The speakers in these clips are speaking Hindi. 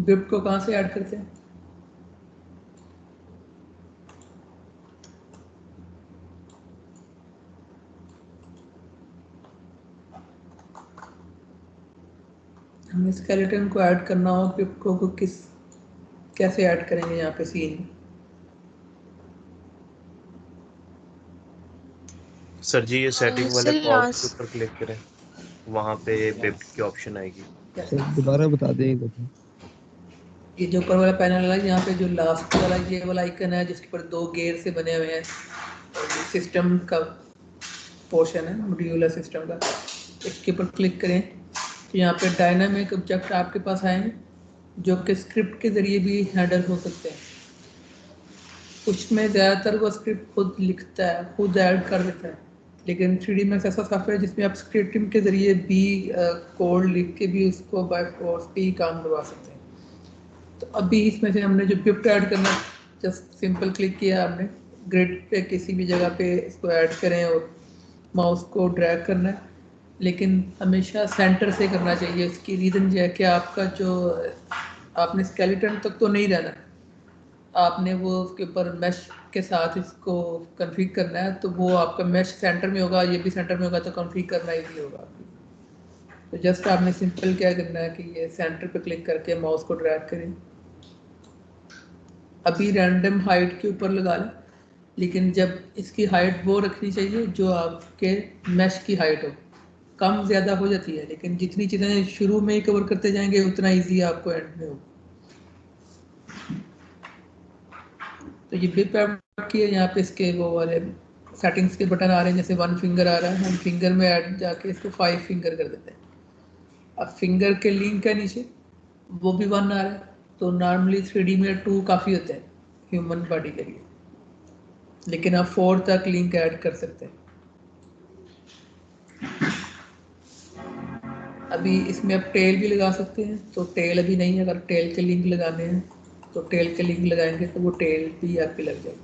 गिफ्ट को कहाँ से ऐड करते हैं? हमें स्केलेटन को ऐड करना हो, गिफ्ट को किस कैसे ऐड करेंगे यहाँ पे सीन? सर जी ये सेटिंग वाले सर पॉज के ऊपर क्लिक करें, वहां पे बिप्ट की ऑप्शन आएगी। सर दोबारा बता दें एक दफा। ये जो ऊपर वाला पैनल है, यहाँ पे जो लास्ट वाला ये वाला आइकन है जिसके ऊपर 2 गेयर से बने हुए हैं, और ये सिस्टम का पोर्शन है, मॉड्यूलर सिस्टम का, इसके ऊपर क्लिक करें तो यहाँ पे डायनामिक ऑब्जेक्ट आपके पास आएंगे जो कि स्क्रिप्ट के ज़रिए भी हैंडल हो सकते हैं। कुछ में ज़्यादातर वो स्क्रिप्ट खुद लिखता है, खुद ऐड कर देता है, लेकिन 3D Max ऐसा सॉफ्टवेयर है जिसमें आप स्क्रिप्टिंग के ज़रिए भी कोड लिख के भी उसको बाय फोर्स भी काम करवा सकते हैं। तो अभी इसमें से हमने जो गिफ्ट ऐड करना, जस्ट सिंपल क्लिक किया आपने, ग्रिड पे किसी भी जगह पे इसको ऐड करें और माउस को ड्रैग करना है, लेकिन हमेशा सेंटर से करना चाहिए। इसकी रीज़न ये है कि आपका जो आपने स्केलेटन तक तो नहीं रहना, आपने वो उसके ऊपर मैश के साथ इसको कन्फिग करना है, तो वो आपका मैश सेंटर में होगा, ये भी सेंटर में होगा, तो कन्फिग करना ईजी होगा। तो जस्ट आपने सिंपल क्या करना है कि ये सेंटर पे क्लिक करके माउस को ड्रैग करें। अभी रैंडम हाइट के ऊपर लगा लें, लेकिन जब इसकी हाइट वो रखनी चाहिए जो आपके मैश की हाइट हो। कम ज़्यादा हो जाती है, लेकिन जितनी चीज़ें शुरू में ही कवर करते जाएंगे उतना इजी आपको एंड में हो। तो ये बिप ऐड की है, यहाँ पे इसके वो वाले सेटिंग्स के बटन आ रहे हैं, जैसे 1 फिंगर आ रहा है, हम फिंगर में ऐड जाके इसको 5 फिंगर कर देते हैं। अब फिंगर के लिंक है नीचे, वो भी 1 आ रहा है, तो नॉर्मली 3D में 2 काफ़ी होते हैं ह्यूमन बॉडी के लिए, लेकिन आप 4 तक लिंक ऐड कर सकते हैं। अभी इसमें आप टेल भी लगा सकते हैं, तो टेल अभी नहीं है, अगर टेल के लिंक लगाने हैं तो टेल के लिंक लगाएंगे तो वो टेल भी आपके लग जाएगी।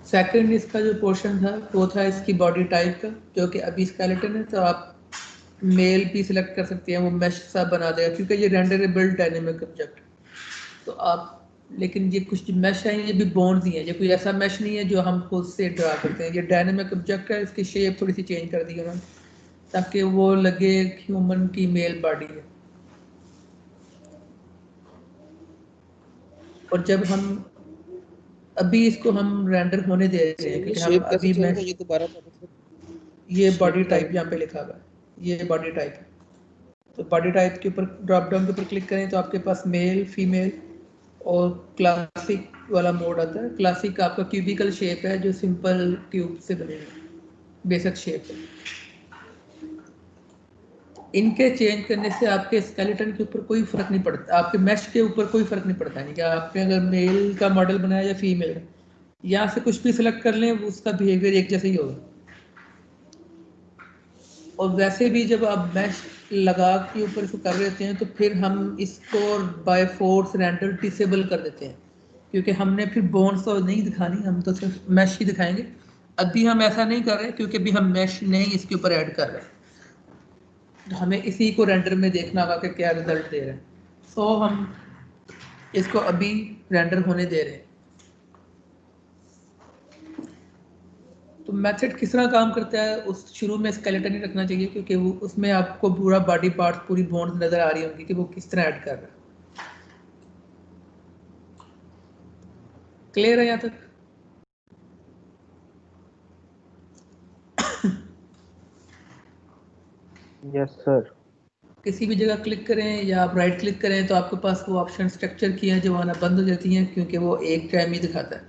सेकंड इसका जो पोर्शन था वो था इसकी बॉडी टाइप का, जो कि अभी स्केलेटन है, तो आप मेल भी सिलेक्ट कर सकते हैं, वो मैश सा बना देगा क्योंकि ये रेंडरेबल डायनेमिक ऑब्जेक्ट। तो आप, लेकिन ये कुछ मैश है, ये भी बोन्स ही है, ये कोई ऐसा मैश नहीं है जो हम खुद से ड्रा करते हैं, ये डायनेमिक ऑब्जेक्ट है। इसकी शेप थोड़ी सी चेंज कर दी उन्होंने ताकि वो लगे ह्यूमन की मेल बॉडी है। और जब हम अभी इसको हम रेंडर होने दे रहे हैं क्योंकि हम अभी मैं ये दोबारा ये बॉडी टाइप यहाँ पे लिखा हुआ है, ये बॉडी टाइप है। तो बॉडी टाइप के ऊपर ड्रॉप डाउन के ऊपर क्लिक करें तो आपके पास मेल, फीमेल और क्लासिक वाला मोड आता है। क्लासिक आपका क्यूबिकल शेप है जो सिंपल ट्यूब से बने हैं, बेसिक शेप है। इनके चेंज करने से आपके स्केलेटन के ऊपर कोई फर्क नहीं पड़ता, आपके मैश के ऊपर कोई फर्क नहीं पड़ता। नहीं कि आपने अगर मेल का मॉडल बनाया या फीमेल, यहाँ से कुछ भी सिलेक्ट कर लें उसका बिहेवियर एक जैसा ही होगा। और वैसे भी जब आप मैश लगा के ऊपर इसको कर देते हैं तो फिर हम इसको बाय फोर्स रेंडर डिसेबल कर देते हैं, क्योंकि हमने फिर बोन्स तो नहीं दिखानी, हम तो सिर्फ मैश ही दिखाएंगे। अभी हम ऐसा नहीं कर रहे क्योंकि अभी हम मैश नहीं इसके ऊपर ऐड कर रहे हैं, तो हमें इसी को रेंडर में देखना होगा कि क्या रिजल्ट दे रहे हैं। सो हम इसको अभी रेंडर होने दे रहे हैं। तो मेथड किस तरह काम करता है, उस शुरू में स्केलेटन ही रखना चाहिए क्योंकि वो उसमें आपको पूरा बॉडी पार्ट, पूरी बोन्स नज़र आ रही होंगी कि वो किस तरह ऐड कर रहा है। क्लियर है यहाँ तक? Yes sir. किसी भी जगह क्लिक करें या आप राइट क्लिक करें तो आपके पास वो ऑप्शन स्ट्रक्चर की हैं जो आना बंद हो जाती हैं क्योंकि वो एक टाइम ही दिखाता है,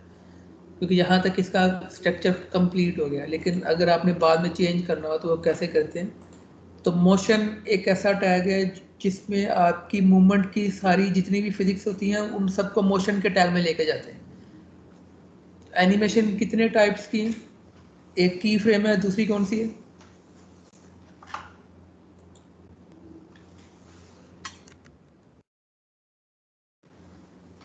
क्योंकि यहाँ तक इसका स्ट्रक्चर कंप्लीट हो गया। लेकिन अगर आपने बाद में चेंज करना हो तो वो कैसे करते हैं, तो मोशन एक ऐसा टैग है जिसमें आपकी मूवमेंट की सारी जितनी भी फिजिक्स होती हैं उन सबको मोशन के टैग में लेके जाते हैं। एनिमेशन कितने टाइप्स की हैं, एक की फ्रेम है, दूसरी कौन सी है?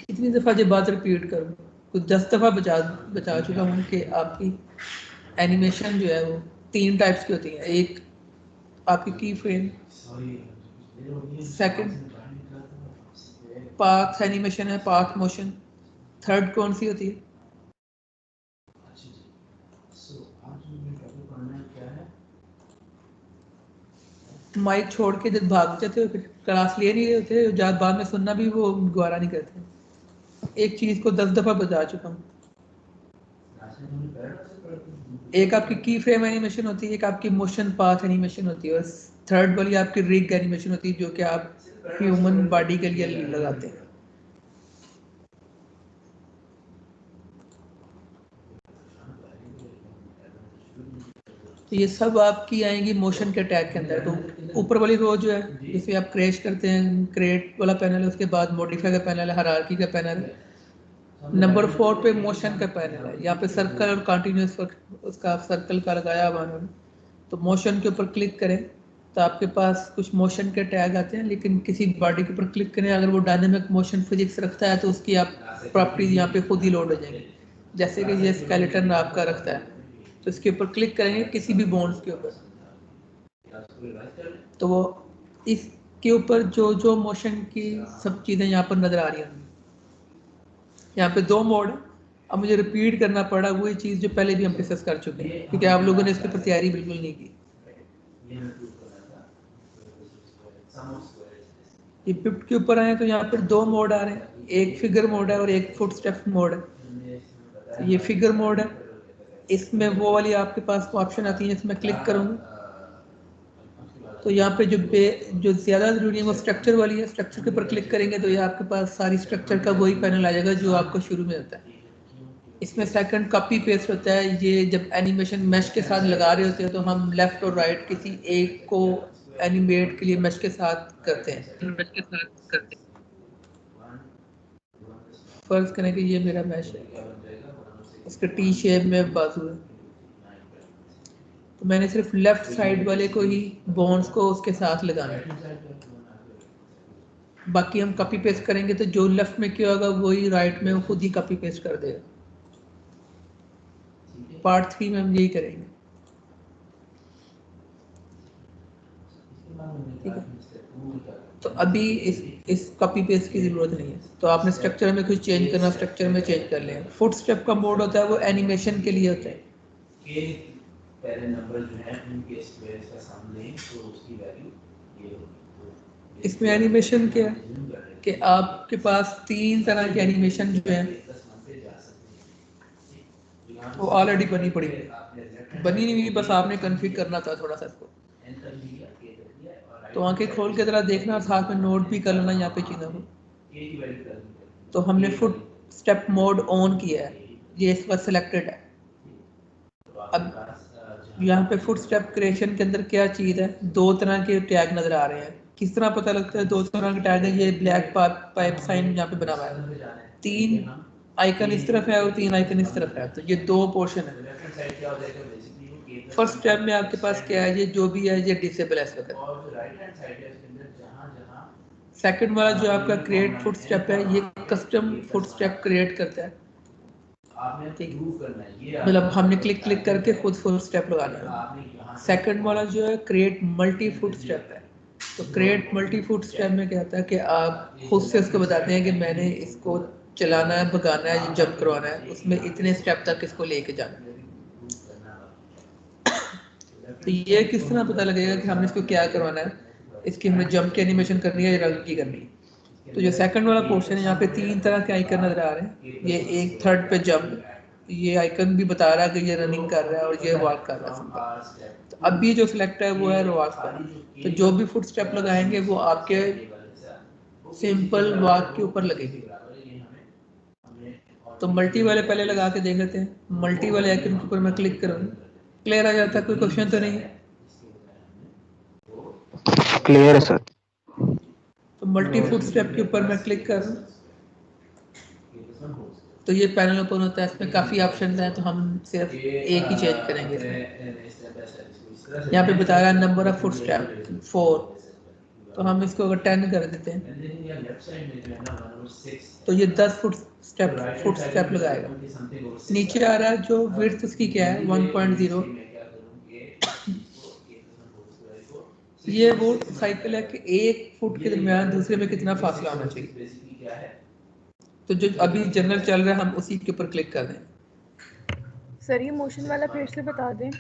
कितनी दफ़ा ये बात रिपीट करूँ, कुछ 10 दफ़ा बचा चुका हूँ कि आपकी एनिमेशन जो है वो 3 टाइप्स की होती है। एक आपकी की फ्रेम, सेकंड पाथ एनिमेशन है, पाथ मोशन। थर्ड कौन सी होती है? माइक छोड़ के जब भाग जाते हो फिर क्लास ले नहीं रहे होते, जब बाद में सुनना भी वो गवारा नहीं करते। एक चीज को 10 दफा बता चुका हूँ। एक आपकी की फ्रेम एनिमेशन होती है, एक आपकी मोशन पाथ एनिमेशन होती है, और थर्ड वाली आपकी रिग एनिमेशन होती है जो कि आप ह्यूमन बॉडी के लिए लगाते हैं। तो ये सब आपकी आएंगी मोशन के टैग के अंदर। तो ऊपर वाली रो जो है जिसमें आप क्रैश करते हैं, क्रिएट वाला पैनल है, उसके बाद मॉडिफाई का पैनल है, हायरार्की का पैनल है, नंबर 4 पे मोशन का पैनल है। यहाँ पे सर्कल और कंटिन्यूस उसका सर्कल का लगाया हुआ उन्होंने। तो मोशन के ऊपर क्लिक करें तो आपके पास कुछ मोशन के टैग आते हैं, लेकिन किसी बॉडी के ऊपर क्लिक करें अगर वो डायनेमिक मोशन फिजिक्स रखता है तो उसकी आप प्रॉपर्टीज यहाँ पे खुद ही लोड हो जाएंगे। जैसे कि ये स्केलेटन आपका रखता है, तो इसके ऊपर क्लिक करेंगे किसी भी बोन्स के ऊपर, तो वो इसके ऊपर जो जो मोशन की सब चीज़ें यहाँ पर नज़र आ रही हैं। यहाँ पे 2 मोड है। अब मुझे रिपीट करना पड़ा वही चीज़ जो पहले भी हम डिस्कस कर चुके हैं, क्योंकि आप लोगों ने इसके ऊपर तैयारी बिल्कुल नहीं की। ये पिप्ट के ऊपर आए तो यहाँ पर 2 मोड आ रहे हैं, एक फिगर मोड है और एक फुट स्टेप मोड है। ये फिगर मोड है, इसमें वो वाली आपके पास ऑप्शन आती है, इसमें क्लिक करूँगा तो यहाँ पे जो ज़्यादा ज़रूरी है वो स्ट्रक्चर वाली है। स्ट्रक्चर के ऊपर क्लिक करेंगे तो ये आपके पास सारी स्ट्रक्चर का वही पैनल आ जाएगा जो आपको शुरू में होता है। इसमें सेकंड कॉपी पेस्ट होता है। ये जब एनिमेशन मैश के साथ लगा रहे होते हैं तो हम लेफ्ट और राइट किसी एक को एनिमेट के लिए मैश के साथ करते हैं। फर्ज करें कि ये मेरा मैश है, इसका टी शेप में बाजू है, तो मैंने सिर्फ लेफ्ट साइड वाले को ही बोन्स को उसके साथ लगाना है। बाकी हम कॉपी पेस्ट करेंगे तो जो लेफ्ट में किया होगा वही राइट में वो खुद ही कॉपी पेस्ट कर देगा। पार्ट 3 में हम यही करेंगे, ठीक है। तो अभी इस कॉपी पेस्ट की ज़रूरत नहीं है। तो आपने स्ट्रक्चर में कुछ चेंज करना, स्ट्रक्चर में चेंज कर लें। फुट स्टेप का मोड होता है वो एनिमेशन के लिए होता है। पहले नंबर जो है उनके स्क्वायर का सम लें तो उसकी वैल्यू ये होगी। इसमें एनिमेशन क्या है कि आपके पास 3 तरह की एनिमेशन जो है वो ऑलरेडी बनी पड़ी है, बनी नहीं हुई, बस आपने कन्फिग करना था थोड़ा सा इसको। तो आंखें खोल के जरा देखना और साथ में नोट भी कर लेना यहाँ पे चीज़ों को। तो हमने फुट स्टेप मोड ऑन किया है, ये इस वक्त सिलेक्टेड है। अब यहाँ पे फुट स्टेप क्रिएशन के अंदर क्या चीज़ है, 2 तरह के टैग नज़र आ रहे हैं। किस तरह पता लगता है 2 तरह के टैग है? ये ब्लैक पाइप साइन यहाँ पे बना हुआ है, 3 आइकन इस तरफ है और 3 आइकन इस तरफ है, तो ये 2 पोर्शन है। फर्स्ट स्टेप में आपके पास क्या है, ये जो भी है ये डिसेबल है इस वक्त। सेकंड वाला जो आपका क्रिएट फुट स्टेप है, ये कस्टम फुट स्टेप क्रिएट करता है, ठीक है। मतलब हमने क्लिक करके खुद फुट स्टेप लगाना है। सेकंड वाला जो है क्रिएट मल्टी फुट स्टेप है। तो क्रिएट मल्टी फुट स्टेप में क्या होता है कि आप खुद से उसको बताते हैं कि मैंने इसको चलाना है, भगाना है, जंप करवाना है, उसमें इतने स्टेप तक इसको लेके जाना है। तो ये किस तरह पता लगेगा कि हमने इसको क्या करवाना है, इसकी हमने जंप की एनिमेशन करनी है या रंग की करनी है। तो जो सेकंड वाला पोर्शन है, यहाँ पे 3 तरह के आइकन नजर आ रहे हैं। ये एक थर्ड पे जंप, ये आइकन भी बता रहा है कि ये रनिंग कर रहा है और ये वॉक कर रहा है। तो अभी जो सिलेक्ट है वो है वॉक का। तो जो भी फुट स्टेप लगाएंगे वो आपके सिंपल वॉक के ऊपर लगेगी। तो मल्टी वाले पहले लगा के देख लेते हैं। मल्टी वाले आइकन के ऊपर मैं क्लिक करूँगा, क्लियर आ जाता है, कोई क्वेश्चन तो नहीं है? क्लियर है सर। तो मल्टी फुट स्टेप के ऊपर मैं क्लिक करूँ तो ये पैनल ओपन होता है। इसमें काफ़ी ऑप्शन हैं, तो हम सिर्फ एक ही चेंज करेंगे इसमें। यहाँ पे बता रहा है नंबर ऑफ फुट स्टेप 4, तो हम इसको अगर 10 कर देते हैं तो ये 10 फुट स्टेप लगाएगा। नीचे आ रहा है जो विड्थ उसकी क्या है 1.0। ये वो साइकिल है कि एक फुट के दरमियान दूसरे में कितना फासला होना चाहिए। तो जो अभी जनरल चल रहा है हम उसी के ऊपर क्लिक कर दें। सर ये मोशन वाला फिर से बता दें।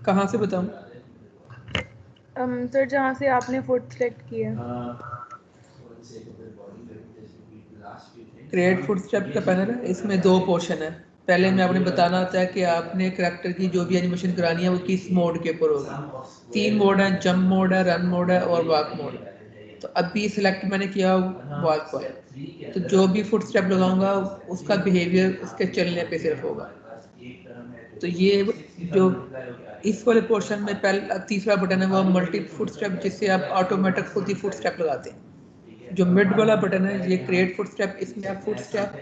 कहाँ से बताऊं? सर जहाँ से आपने फुट सेलेक्ट किया। क्रिएट फुटस्टेप का पैनल है, इसमें दो पोर्शन है। पहले में आपने बताना होता है कि आपने करैक्टर की जो भी एनिमेशन करानी है वो किस मोड के ऊपर होगी। 3 मोड है, जंप मोड है, रन मोड है और वॉक मोड है। तो अभी सिलेक्ट मैंने किया वॉक पर, तो जो भी फुटस्टेप लगाऊंगा उसका बिहेवियर उसके चलने पे सिर्फ होगा। तो ये जो इस वाले पोर्शन में पहला तीसरा बटन है वो मल्टी फुटस्टेप, जिससे आप ऑटोमेटिक खुद ही फुटस्टेप लगाते हैं। जो मिड वाला बटन है ये क्रिएट फुटस्टेप, इसमें आप फुटस्टेप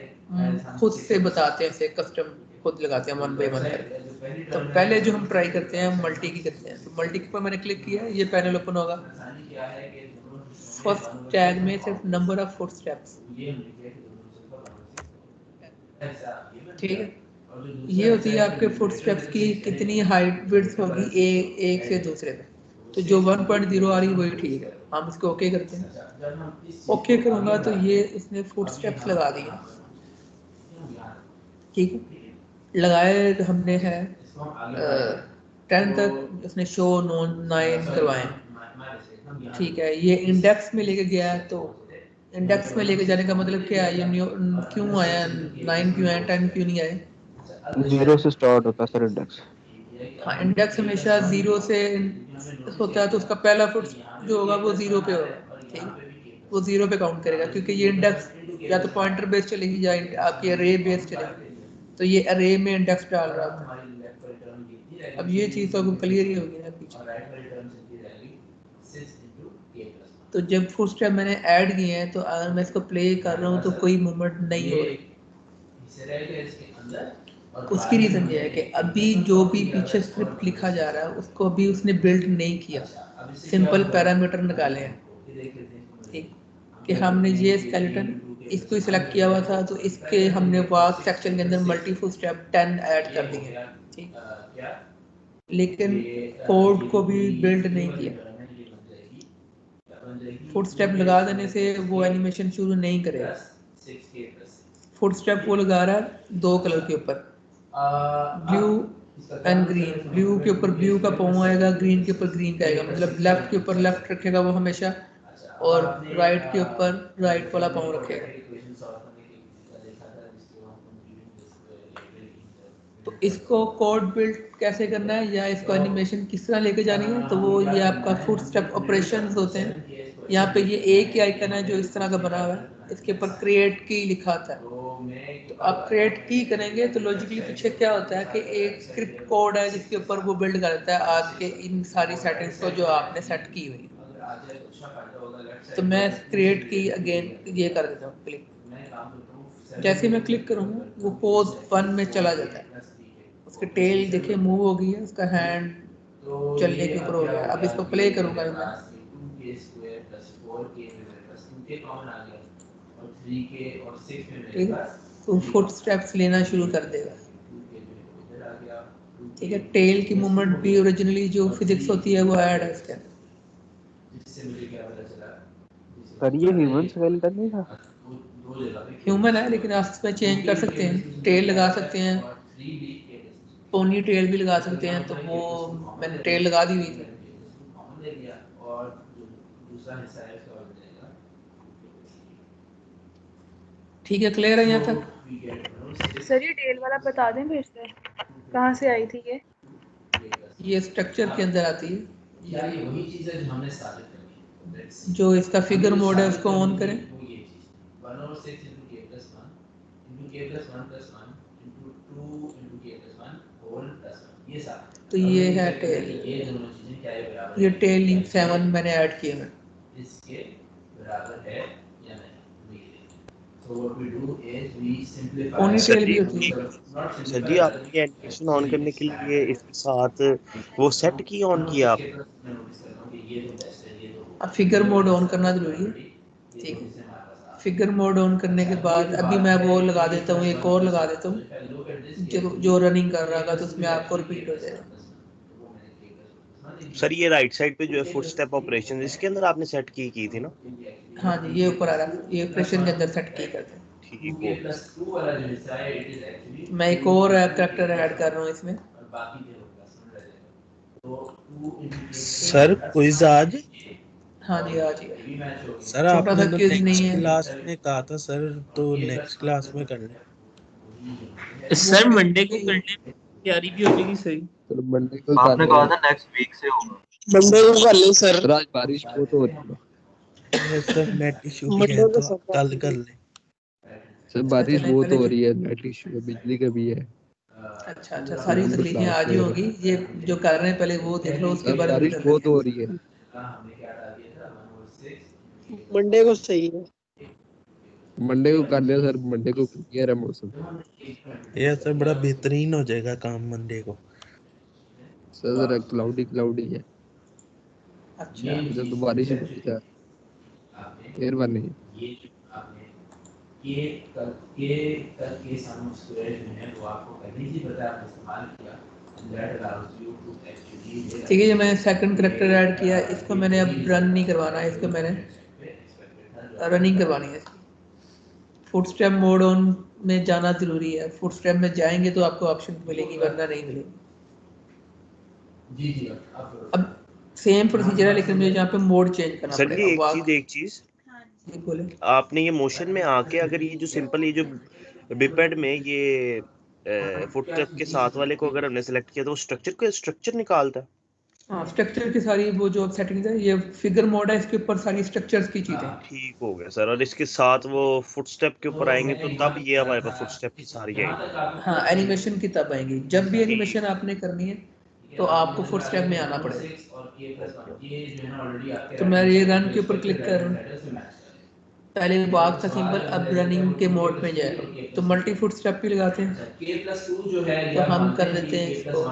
खुद से बताते हैं, इसे कस्टम खुद लगाते हैं 1 बाय 1 करके। तो पहले जो हम ट्राई करते हैं मल्टी की करते हैं। तो मल्टी के ऊपर मैंने क्लिक किया, ये पैनल ओपन होगा। फर्स्ट टैग में सिर्फ नंबर ऑफ फुटस्टेप्स, ठीक है। ये होती है आपके फुटस्टेप्स की कितनी हाइट विड्थ होगी एक से दूसरे में। तो जो 1.0 आ रही है वही ठीक है, हम इसको ओके करते हैं। ओके करूँगा तो ये इसने फुटस्टेप्स लगा दिए, ठीक है। लगाए हमने है 10 तक उसने शो 9 करवाए, ठीक है। ये इंडेक्स में लेके गया है, तो इंडेक्स में लेके जाने का मतलब क्या है, ये क्यों आया 9 क्यों आया 10 क्यों नहीं आए? 0 से स्टार्ट होता है सर इंडेक्स। हाँ, इंडेक्स हमेशा 0 से होता है, तो उसका पहला फुट जो होगा वो 0 पे होगा, ठीक है। वो 0 पे काउंट करेगा, क्योंकि ये इंडेक्स या तो पॉइंटर बेस चलेगी या आपकी अरे बेस चलेगी। तो ये अरे में इंडेक्स डाल रहा था। अब ये चीज़ तो क्लियर ही होगी ना पीछे। तो जब फुटस्टेप मैंने ऐड किए हैं, तो अगर मैं इसको प्ले कर रहा हूँ तो कोई मूवमेंट नहीं हो रही। उसकी रीज़न ये है कि अभी जो भी पीछे स्क्रिप्ट लिखा जा रहा है उसको अभी उसने बिल्ड नहीं किया, सिंपल पैरामीटर निकाले हैं, ठीक। कि हमने ये स्केलेटन इसको ही सिलेक्ट किया हुआ था, तो इसके हमने वॉक सेक्शन के अंदर मल्टी फुटस्टेप 10 ऐड कर दिए, ठीक। लेकिन कोड को भी बिल्ड नहीं किया। फुटस्टेप लगा देने से वो एनिमेशन शुरू नहीं करेगा। फुटस्टेप वो लगा रहा है 2 कलर के ऊपर, ब्लू एंड ग्रीन। ब्लू के ऊपर ब्लू का पाँव आएगा, ग्रीन के ऊपर ग्रीन का आएगा। मतलब लेफ्ट के ऊपर लेफ्ट रखेगा वो हमेशा, और राइट के ऊपर राइट वाला पाँव रखेगा। तो इसको कोड बिल्ड कैसे करना है या इसको एनिमेशन किस तरह लेके जानी है, तो वो ये आपका फुटस्टेप ऑपरेशंस होते हैं। यहाँ पे ये एक ही आइकन है जो इस तरह का बना हुआ है, इसके ऊपर क्रिएट की लिखा होता है। तो आप क्रिएट की करेंगे तो लॉजिकली पीछे क्या होता है कि एक स्क्रिप्ट कोड है जिसके ऊपर वो बिल्ड कर देता है आज के इन सारी सेटिंग्स को जो आपने सेट की हुई। तो मैं क्रिएट की अगेन ये कर देता हूँ क्लिक। जैसे मैं क्लिक करूँगा वो पोज 1 में चला जाता है। उसकी टेल देखिए मूव हो गई है, उसका हैंड चलने के ऊपर हो गया। अब इसको प्ले करूँगा मैं, ठीक है। तो फुटस्टेप्स लेना शुरू कर देगा, ठीक है। टेल की मूवमेंट भी ओरिजिनली जो फिजिक्स होती है वो ऐड है इसके अंदर। सर ये ह्यूमन स्केलेटन नहीं था? ह्यूमन है लेकिन आप इसमें चेंज कर सकते हैं, टेल लगा सकते हैं, पोनी टेल भी लगा सकते हैं। तो वो मैंने टेल लगा दी हुई थी। ठीक है, क्लियर है यहाँ तक? सर ये टेल वाला बता दें फिर से, कहाँ से आई थी ये? ये स्ट्रक्चर के अंदर आती है। जो इसका फिगर मोड है उसको ऑन करें। तो ये है टेल, ये टेल 7 मैंने ऐड किए हैं। पोनी टेल भी होती है। सर जी आपने एनिमेशन ऑन करने के लिए इसके साथ वो सेट की ऑन किया आप? अब फिगर मोड ऑन करना जरूरी है, ठीक है। फिगर मोड ऑन करने के बाद अभी मैं वो लगा देता हूँ, एक और लगा देता हूँ जो रनिंग कर रहा था, तो उसमें आपको रिपीट हो जाएगा। सर ये राइट साइड पे जो है फुटस्टेप ऑपरेशन इसके अंदर आपने सेट की थी ना? हाँ जी, ये ऊपर आ रहा है, ये ऑपरेशन के अंदर सेट की करते हैं। ठीक हो गया। मैं एक और कैरेक्टर ऐड कर रहा हूँ इसमें। सर क्विज आज? हाँ जी, आ जी। सर छोटा आपने सा तो क्विज नहीं नेक्स्ट है। क्लास में कहा था सर, तो नेक्स्ट क्लास में कर लें। सर मंडे को करने में तैयारी भी हो जाएगी सही। चलो मंडे को आपने कहा था नेक्स्ट वीक से होगा। मंडे को कर ले सर। सर आज बारिश बहुत हो रही है। ये सर नेट इशू भी मंडे है को तो आप कल कर लें। सर बारिश नहीं, बहुत पहले हो रही है, नेट इशू है, बिजली का भी है। अच्छा, सारी तकलीफें आज ही होगी। ये जो कर रहे हैं पहले वो देख लो, उसके सर बाद बारिश बहुत हो रही है। मंडे को सही है। मंडे को कर लिया सर, मंडे को क्लियर है मौसम। ये सर बड़ा बेहतरीन हो जाएगा काम मंडे को। सर जरा क्लाउडी है। अच्छा, इधर तो बारिश ही बहुत है। मेहरबानी। ठीक है, ये मैंने सेकंड कैरेक्टर ऐड किया, इसको मैंने अब रन नहीं करवाना है, इसको मैंने रनिंग करवानी है। फुटस्टेप मोड ऑन में जाना जरूरी है। फुटस्टेप में जाएंगे तो आपको ऑप्शन मिलेगी, वरना नहीं मिलेगी। अब सेम प्रोसीजर है, लेकिन मुझे यहाँ पे मोड चेंज करना सर ये पड़ेगा। एक चीज जी बोले। आपने ये मोशन में आके अगर ये जो सिंपल ये जो बिपेड में ये फुटस्टेप के साथ वाले को अगर हमने सेलेक्ट किया तो वो स्ट्रक्चर निकालता है। हाँ, स्ट्रक्चर की सारी वो जो सेटिंग्स है, ये फिगर मोड है, इसके ऊपर सारी स्ट्रक्चर्स की चीजें। ठीक हो गया सर। और इसके साथ वो फुटस्टेप के ऊपर आएंगे तो तब ये हमारे पास फुटस्टेप की सारी आएगी। हाँ, एनिमेशन की तब आएंगी। जब भी एनिमेशन आपने करनी है तो आपको फुटस्टेप में आना पड़ेगा। तो मैं ये रन के ऊपर क्लिक कर रहा हूँ। पहले वॉक था सिंपल, अब रनिंग के मोड में जाएगा। तो मल्टी फुटस्टेप भी लगाते हैं, तो हम कर देते हैं इसको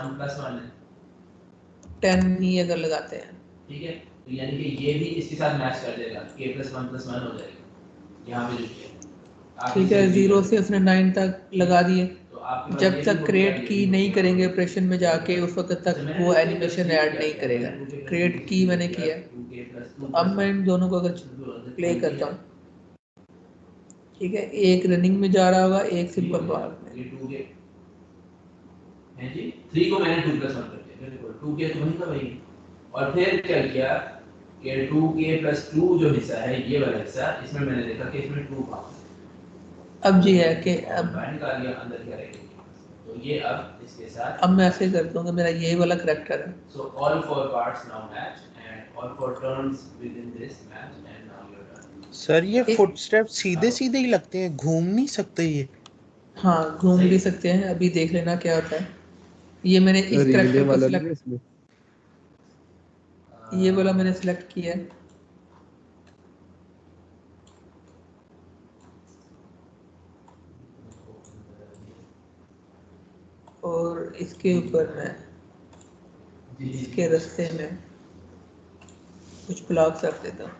10 ही अगर लगाते हैं। ठीक है, तो यानी कि ये भी इसके साथ मैच कर देगा, k+1+1 हो जाएगा यहाँ पे जो। ठीक है, 0 से उसने 9 तक लगा दिए। जब तक क्रिएट की नहीं करेंगे ऑपरेशन में जाके, उस वक्त तक वो एनिमेशन ऐड नहीं करेगा। क्रिएट की मैंने किया। तो अब मैं इन दोनों को अगर प्ले करता हूँ, ठीक है, एक रनिंग में जा रहा होगा, एक सिंपल वॉक में। 3 को मैंने 2+1 कर दिया, बिल्कुल 2k तो वही था वही। और फिर क्या किया कि 2k+2 जो हिस्सा है, ये वाला हिस्सा, इसमें मैंने देखा कि इसमें 2 पास। अब जी है कि अब निकाल लिया अंदर क्या रहेगा, तो ये अब इसके साथ अब मैं ऐसे करता हूँ कि मेरा ये वाला कैरेक्टर है। So all 4 parts now match and all 4 turns with in this match and now your turn. Sir ये फुटस्टेप सीधे सीधे ही लगते हैं, घूम नहीं सकते ये? हाँ, घूम भी सकते हैं। अभी देख लेना क्या होता है। ये मैंने इस कैरेक्टर को सिलेक्ट, ये वाला मैंने सिलेक्ट किया है। और इसके ऊपर मैं इसके रास्ते में कुछ ब्लॉक्स रख देता हूँ।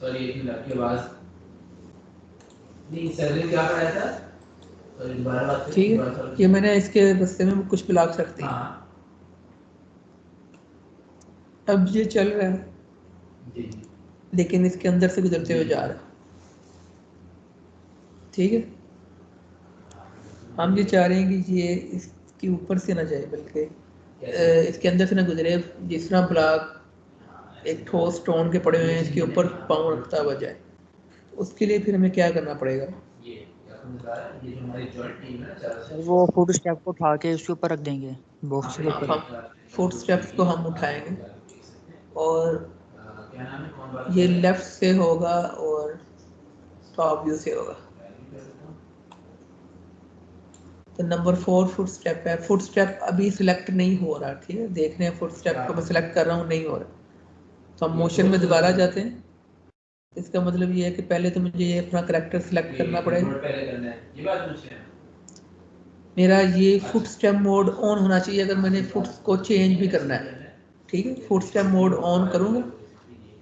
सॉरी, एक मिनट आपकी आवाज नहीं, सर ने क्या पढ़ाया था? सॉरी, दोबारा बात करें। ठीक है, ये मैंने इसके रास्ते में कुछ ब्लॉक्स रख दिए। अब ये चल रहा है, लेकिन इसके अंदर से गुजरते हुए जा रहा है। ठीक है, हम ये चाह रहे हैं कि ये इसके ऊपर से ना जाए, बल्कि इसके अंदर से ना गुजरे। जिस तरह ब्लॉक एक ठोस स्टोन के पड़े हुए हैं, इसके ऊपर पाँव रखता हुआ जाए। उसके लिए फिर हमें क्या करना पड़ेगा? वो फुट स्टेप को उठा के उसके ऊपर रख देंगे, बॉक्स के ऊपर। फुट स्टेप्स को हम उठाएंगे और ये लेफ्ट से होगा और टॉप व्यू से होगा। तो नंबर 4 फुट स्टेप है। फुट स्टेप अभी सिलेक्ट नहीं हो रहा। ठीक है, देख रहे हैं फुट स्टेप को मैं सिलेक्ट कर रहा हूँ, नहीं हो रहा। तो हम मोशन में दोबारा जाते हैं। इसका मतलब ये है कि पहले तो मुझे ये अपना कैरेक्टर सिलेक्ट करना पड़ेगा। मेरा ये फुट स्टेप मोड ऑन होना चाहिए अगर मैंने फुट को चेंज भी करना है। ठीक है, फुट स्टेप मोड ऑन करूँगा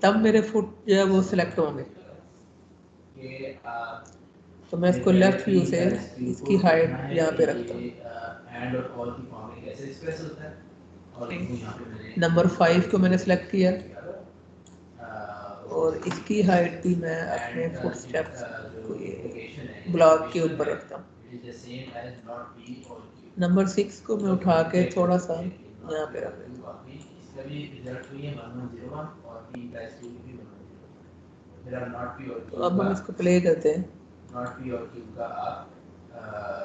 तब मेरे फुट जो है वो सिलेक्ट होंगे। तो मैं इसको लेफ्ट व्यू से इसकी हाइट यहाँ पे रखता हूँ। नंबर 5 को मैंने सेलेक्ट किया और इसकी हाइट भी मैं अपने फुटस्टेप्स को ब्लॉक के ऊपर रखता हूँ। नंबर 6 को मैं उठा के थोड़ा सा यहाँ पे रख देता हूँ। तो अब हम इसको प्ले करते हैं,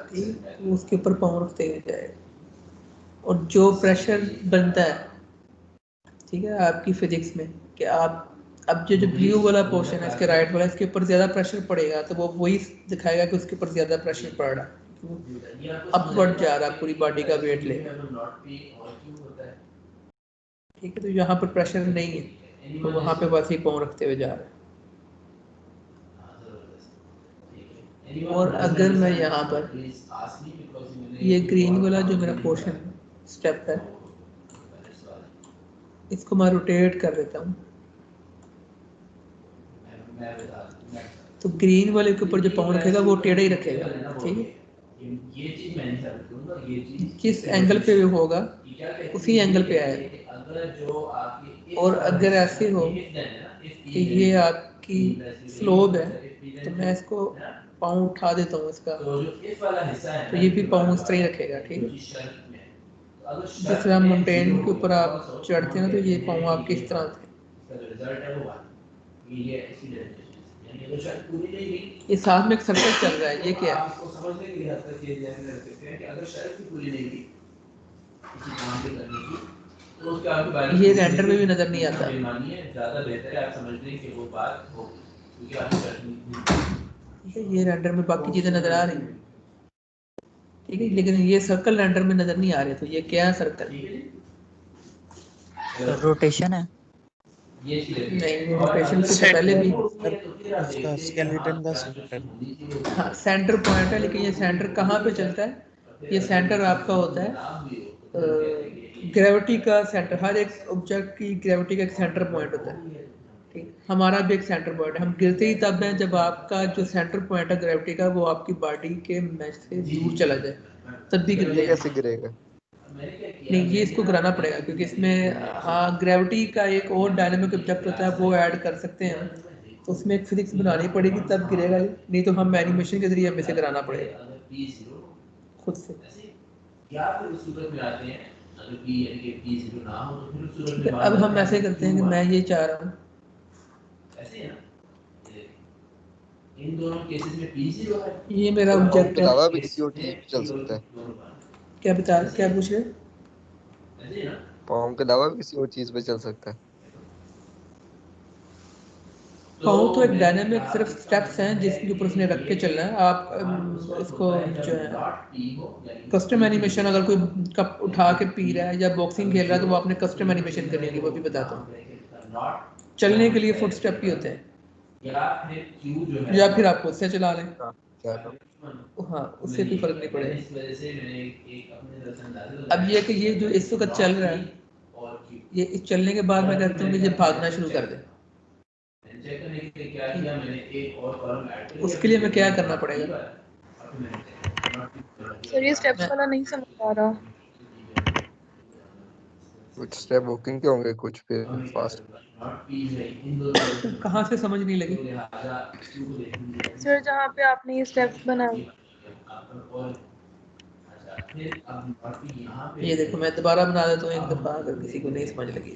ठीक, तो उसके ऊपर पाँव रखते हुए जाएगा और जो प्रेशर बनता है, ठीक है, आपकी फिजिक्स में कि आप अब जो ब्लू वाला पोर्शन है इसके राइट वाला, इसके ऊपर ज़्यादा प्रेशर पड़ेगा तो वो वही दिखाएगा कि उसके ऊपर ज़्यादा प्रेशर पड़ रहा है, अपवर्ड जा रहा है, पूरी बॉडी का वेट लेगा, ठीक है। तो यहाँ पर प्रेशर नहीं है तो वहाँ पे बस ही पाँव रखते हुए जा रहा है। और अगर मैं यहाँ पर ये ग्रीन वाला जो मेरा पोर्शन स्टेप है इसको मैं रोटेट कर देता हूँ, तो ग्रीन वाले के ऊपर जो पाँव रखेगा वो टेढ़ा ही रखेगा, ठीक है। जिस एंगल पे भी होगा उसी एंगल पे आएगा। और अगर ऐसे हो कि ये आपकी स्लोब है तो मैं इसको पाँव उठा देता हूँ इसका, तो ये भी पाँव उस तरह ही रखेगा, ठीक है। जिस तरह माउंटेन के ऊपर आप चढ़ते हैं तो ये पाँव आपके इस तरह से, ये साथ में एक सर्कल चल रहा है, ये क्या है? ये रेंडर में भी नजर नहीं आता, ठीक है, ये रेंडर में बाकी चीजें नजर आ रही हैं, ठीक है, लेकिन ये सर्कल रेंडर में नजर नहीं आ रहे। तो ये क्या है सर्कल? रोटेशन है। नहीं, रोटेशन से पहले भी उसका स्केलेटन का सेंटर, हाँ सेंटर पॉइंट है, लेकिन ये सेंटर कहाँ पे चलता है? ये सेंटर आपका होता है ग्रेविटी का सेंटर। हर एक ऑब्जेक्ट की ग्रेविटी का एक सेंटर पॉइंट होता है, ठीक। हमारा भी एक सेंटर पॉइंट है, हम गिरते ही तब हैं जब आपका जो सेंटर पॉइंट है ग्रेविटी का वो आपकी बॉडी के मैच से दूर चला जाए, तब भी गिरते हैं। कैसे गिरेगा? नहीं, ये इसको गिराना पड़ेगा क्योंकि इसमें हाँ ग्रेविटी का एक और डायनामिक ऑब्जेक्ट होता है वो ऐड कर सकते हैं, तो उसमें एक फिजिक्स बनानी पड़ेगी तब गिरेगा, नहीं तो हम एनिमेशन के जरिए हमें इसे गिराना पड़ेगा खुद से। ठीक है, अब हम ऐसे करते हैं कि मैं ये चाह रहा हूँ, ये मेरा ऑब्जेक्ट है, अलावा भी किसी और चीज पे चल सकता है। क्या पूछ रहे? पाँव के अलावा भी किसी और चीज पे चल सकता है। पाँव तो एक डायनामिक सिर्फ स्टेप्स हैं जिसके ऊपर उसने रख के चलना है। आप इसको जो है कस्टम एनिमेशन, अगर कोई कप उठा के पी रहा है या बॉक्सिंग खेल रहा है तो वो आपने कस्टम एनिमेशन करनी है, वो भी बताता हूँ। चलने के लिए फुट स्टेप ही होते हैं, या फिर आप खुद से चला लें, हाँ उससे कोई फर्क नहीं पड़ेगा। अब ये कि ये जो इस वक्त चल रहा है, ये इस चलने के बाद मैं कहता हूँ कि ये भागना शुरू कर दे। उसके लिए मैं क्या करना पड़ेगा? सर ये स्टेप्स वाला नहीं समझ आ रहा। कुछ स्टेप वॉकिंग के होंगे, कुछ फिर फास्ट। कहाँ से समझ नहीं लगी? सर जहाँ पे आपने ये स्टेप्स बनाए, ये देखो मैं दोबारा बना देता हूँ एक दफा, अगर किसी को नहीं समझ लगी।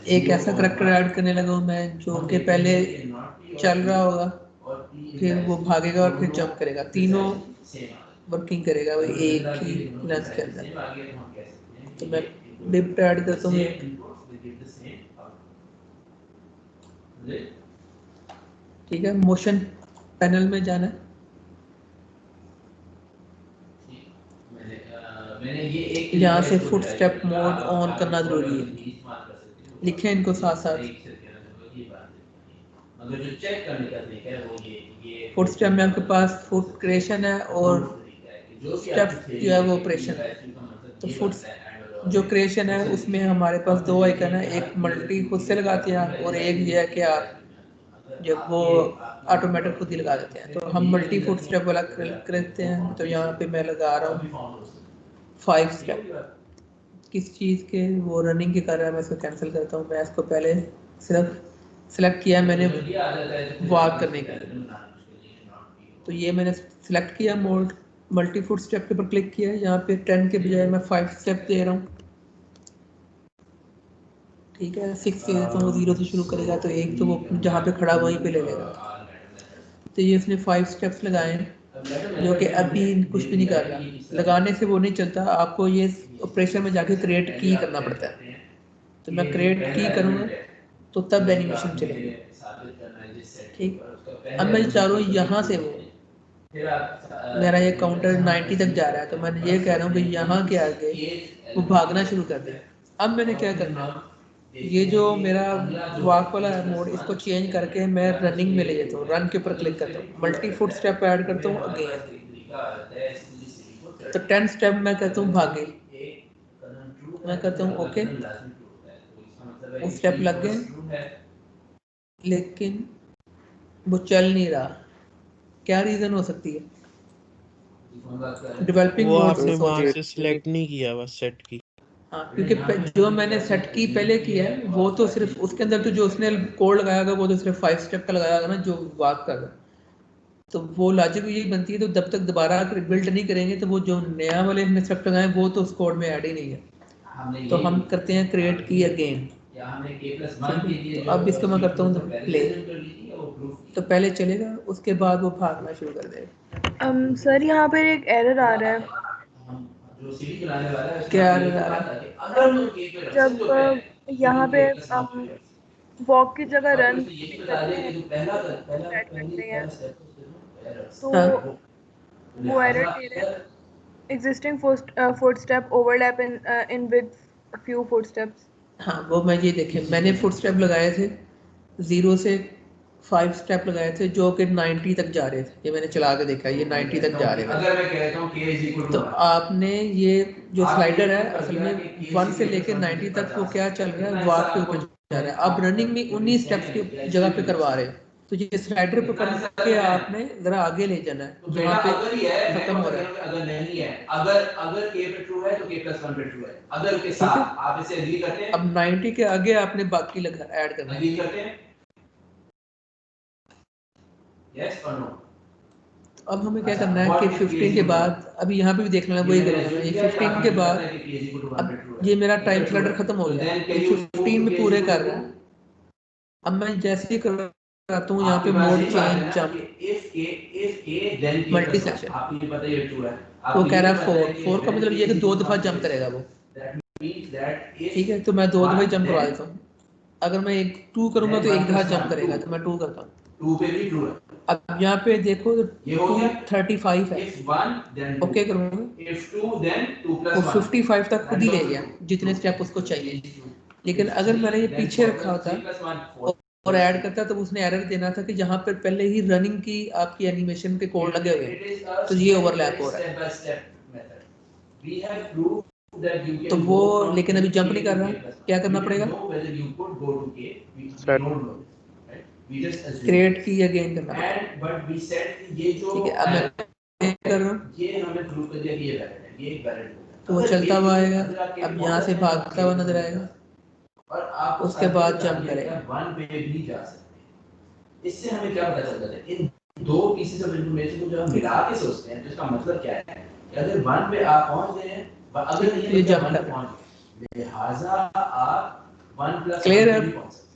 एक ऐसा करैक्टर ऐड करने लगा हूँ मैं जो कि पहले चल रहा होगा, फिर वो भागेगा और फिर जंप करेगा, तीनों वर्किंग करेगा वो एक ही लेंथ के अंदर। तो मैं डिप ऐड करता हूँ एक, ठीक है। मोशन पैनल में जाना है, यहाँ से फुट स्टेप मोड ऑन करना जरूरी है, लिखें इनको साथ साथ। फुट स्टेप में आपके पास फुट क्रिएशन है और स्टेप जो है वो ऑपरेशन है। तो फुट जो क्रिएशन है उसमें हमारे पास दो आइकन है, एक मल्टी खुद से लगाते हैं आप और एक ये है कि आप जब वो ऑटोमेटिक खुद ही लगा देते हैं। तो हम मल्टी फुट स्टेप वाला करते हैं। तो यहाँ पे मैं लगा रहा हूँ 5 स्टेप। किस चीज़ के, वो रनिंग के कर रहा है, मैं इसको कैंसिल करता हूँ। मैं इसको पहले सिर्फ सेलेक्ट किया मैंने वॉक करने का, तो ये मैंने सिलेक्ट किया मोड, मल्टी फुट स्टेप के ऊपर क्लिक किया। यहाँ पे 10 के बजाय मैं 5 स्टेप दे रहा हूँ। ठीक है, 6 से तो वो 0 से शुरू करेगा, तो एक तो वो जहाँ पे खड़ा वहीं पे ले लेगा। तो ये उसने 5 स्टेप्स लगाए हैं, जो कि अभी कुछ भी नहीं कर रहा। लगाने से वो नहीं चलता, आपको ये ऑपरेशन में जाके क्रिएट की करना पड़ता है। तो मैं क्रिएट की करूँगा तो तब एनिमेशन चलेगी। ठीक, अब मैं चाह रहा हूँ यहाँ से वो मेरा ये काउंटर 90 तक जा रहा है, तो मैं ये कह रहा हूँ कि यहाँ के आगे वो भागना शुरू कर दे। अब मैंने क्या करना है, ये जो मेरा वॉक वाला है मोड, इसको चेंज करके मैं रनिंग में ले जाता हूँ। रन के ऊपर क्लिक करता हूँ, मल्टी फुट स्टेप ऐड करता हूँ अगेन। तो 10 स्टेप मैं कहता हूँ भागे, मैं कहता हूँ ओके, वो स्टेप लग गए, लेकिन वो चल नहीं रहा। क्या रीज़न हो सकती है? डेवलपिंग वो मोड से आपने वहां सोच। से सिलेक्ट नहीं किया, बस सेट की। हाँ, क्योंकि जो मैंने सेट की पहले किया है वो तो सिर्फ उसके अंदर तो जो उसने कोड लगाया होगा वो तो सिर्फ 5 स्टेप का लगाया होगा ना, जो वॉक कर रहा है। तो वो लॉजिक यही बनती है, तो जब तक दोबारा बिल्ड नहीं करेंगे तो वो जो नया वाले हमने स्टेप लगाए वो तो उस कोड में ऐड ही नहीं है। तो हम करते हैं क्रिएट की अगेन। तो अब इसको मैं करता हूँ प्ले, तो पहले चलेगा, उसके बाद वो भागना शुरू कर देगा। सर यहाँ पे एक एरर आ रहा है। क्या error आ रहा है? जब यहाँ पे वॉक की जगह रन करते हैं, ऐड करते हैं, तो हाँ वो एरर दे रहा है, existing footstep overlap in with few footsteps. हाँ, वो मैं ये देखे, मैंने फुट स्टेप लगाए थे 0 से 5 स्टेप लगाए थे जो कि 90 तक जा रहे थे। ये मैंने चला के देखा, ये 90 तक जा रहे थे। तो आपने ये जो स्लाइडर है असल में 1 से लेके 90 तक वो क्या चल रहा है, वॉक के ऊपर जा रहा है। अब रनिंग में 19 स्टेप्स की जगह पे करवा रहे हैं। तो ये स्लाइडर पकड़ के आपने जरा आगे ले जाना है जहाँ पे खत्म हो रहा है। अगर नहीं है, अगर k पे ट्रू है तो k + 1 पे ट्रू है, अगर के साथ आप इसे एग्री करते हैं। अब 90 के आगे आपने बाकी लगा ऐड करना है। एग्री करते हैं, यस और नो। अब हमें क्या करना है कि 15 के बाद, अभी यहाँ पे भी देख लेना, वही करूँगा मैं। ये 15 के बाद अब ये मेरा टाइम स्लाइडर खत्म हो गया, ये 15 में पूरे कर रहा है। अब मैं जैसे ही कराता हूँ यहाँ पे mode change jump multi section, वो कह रहा है 4 का मतलब ये कि 2 दफ़ा जंप करेगा वो। ठीक है, तो मैं 2 दफ़ा जंप करवा देता हूँ। अगर मैं 2 करूँगा तो 1 दफ़ा जंप करेगा, तो मैं 2 करता हूँ। 2 पे भी ट्रू है। अब यहाँ पे देखो ये हो गया 235 है, if 1 then 2, ओके करूँगा, if 2 then 2 वो + 1, 55 तक खुद ही ले गया जितने स्टेप उसको चाहिए। लेकिन अगर मैंने ये पीछे रखा होता और ऐड करता तो उसने एरर देना था कि जहाँ पर पहले ही रनिंग की आपकी एनिमेशन के कोड लगे हुए हैं, तो ये ओवरलैप हो रहा है। तो वो लेकिन अभी जंप नहीं कर रहा, क्या करना पड़ेगा, क्रिएट की अगेन करना पड़ेगा। ठीक है, अब मैं कर रहा हूँ, ये हमें प्रूव कर दिया कि ये वैलिड है, ये एक वैलिड होगा। तो वो चलता हुआ आएगा। अब यहाँ से भागता हुआ नजर आएगा और आप उसके बाद जंप करेगा। 1 पे भी जा सकते हैं। इससे हमें क्या पता चलता है, इन दो पीसेस ऑफ इंफॉर्मेशन को जब हम मिला के सोचते हैं तो इसका मतलब क्या है कि अगर 1 पे आप पहुंच गए हैं, अगर नहीं ये तो जंप 1 कर पे पहुंच गए, लिहाजा आप 1 + 1 Clear है? पे भी पहुंच सकते हैं।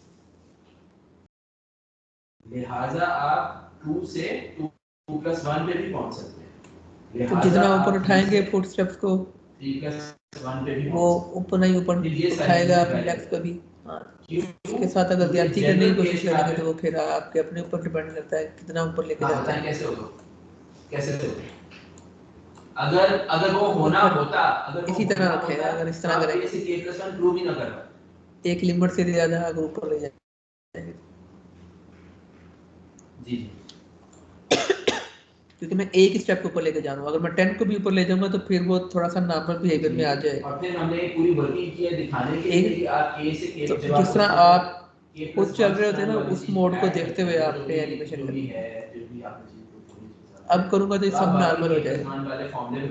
लिहाजा आप 2 से 2 + 1 पे भी पहुंच सकते हैं। तो जितना ऊपर उठाएंगे फुट स्टेप्स को 3 + 1 पे भी वो ऊपर नहीं ऊपर उठाएगा अपने लेग्स को भी। हाँ, उसके साथ अगर ज्यादती करने की कोशिश करेंगे तो वो फिर आपके अपने ऊपर डिपेंड करता है कितना ऊपर लेके जाता है। कैसे होगा, कैसे होगा? अगर वो होना होता, अगर इसी तरह रखेगा, अगर इस तरह करेंगे इसे k + 1 प्रूव ही ना कर पाते। एक लिमिट से ज्यादा अगर ऊपर ले जाएंगे। जी क्योंकि मैं एक स्टेप के ऊपर लेके जा रहा हूँ। अगर मैं 10 को भी ऊपर ले जाऊंगा तो फिर वो थोड़ा सा नॉर्मल बिहेवियर में आ जाएगा। और फिर हमने पूरी वर्किंग की है दिखाने के लिए कि आप ए से के तो जिस तरह आप खुद चल रहे होते हैं ना, उस मोड को देखते हुए आपने एनिमेशन करनी है। अब करूंगा तो ये सब नॉर्मल हो जाएगा। वाले फॉर्मूले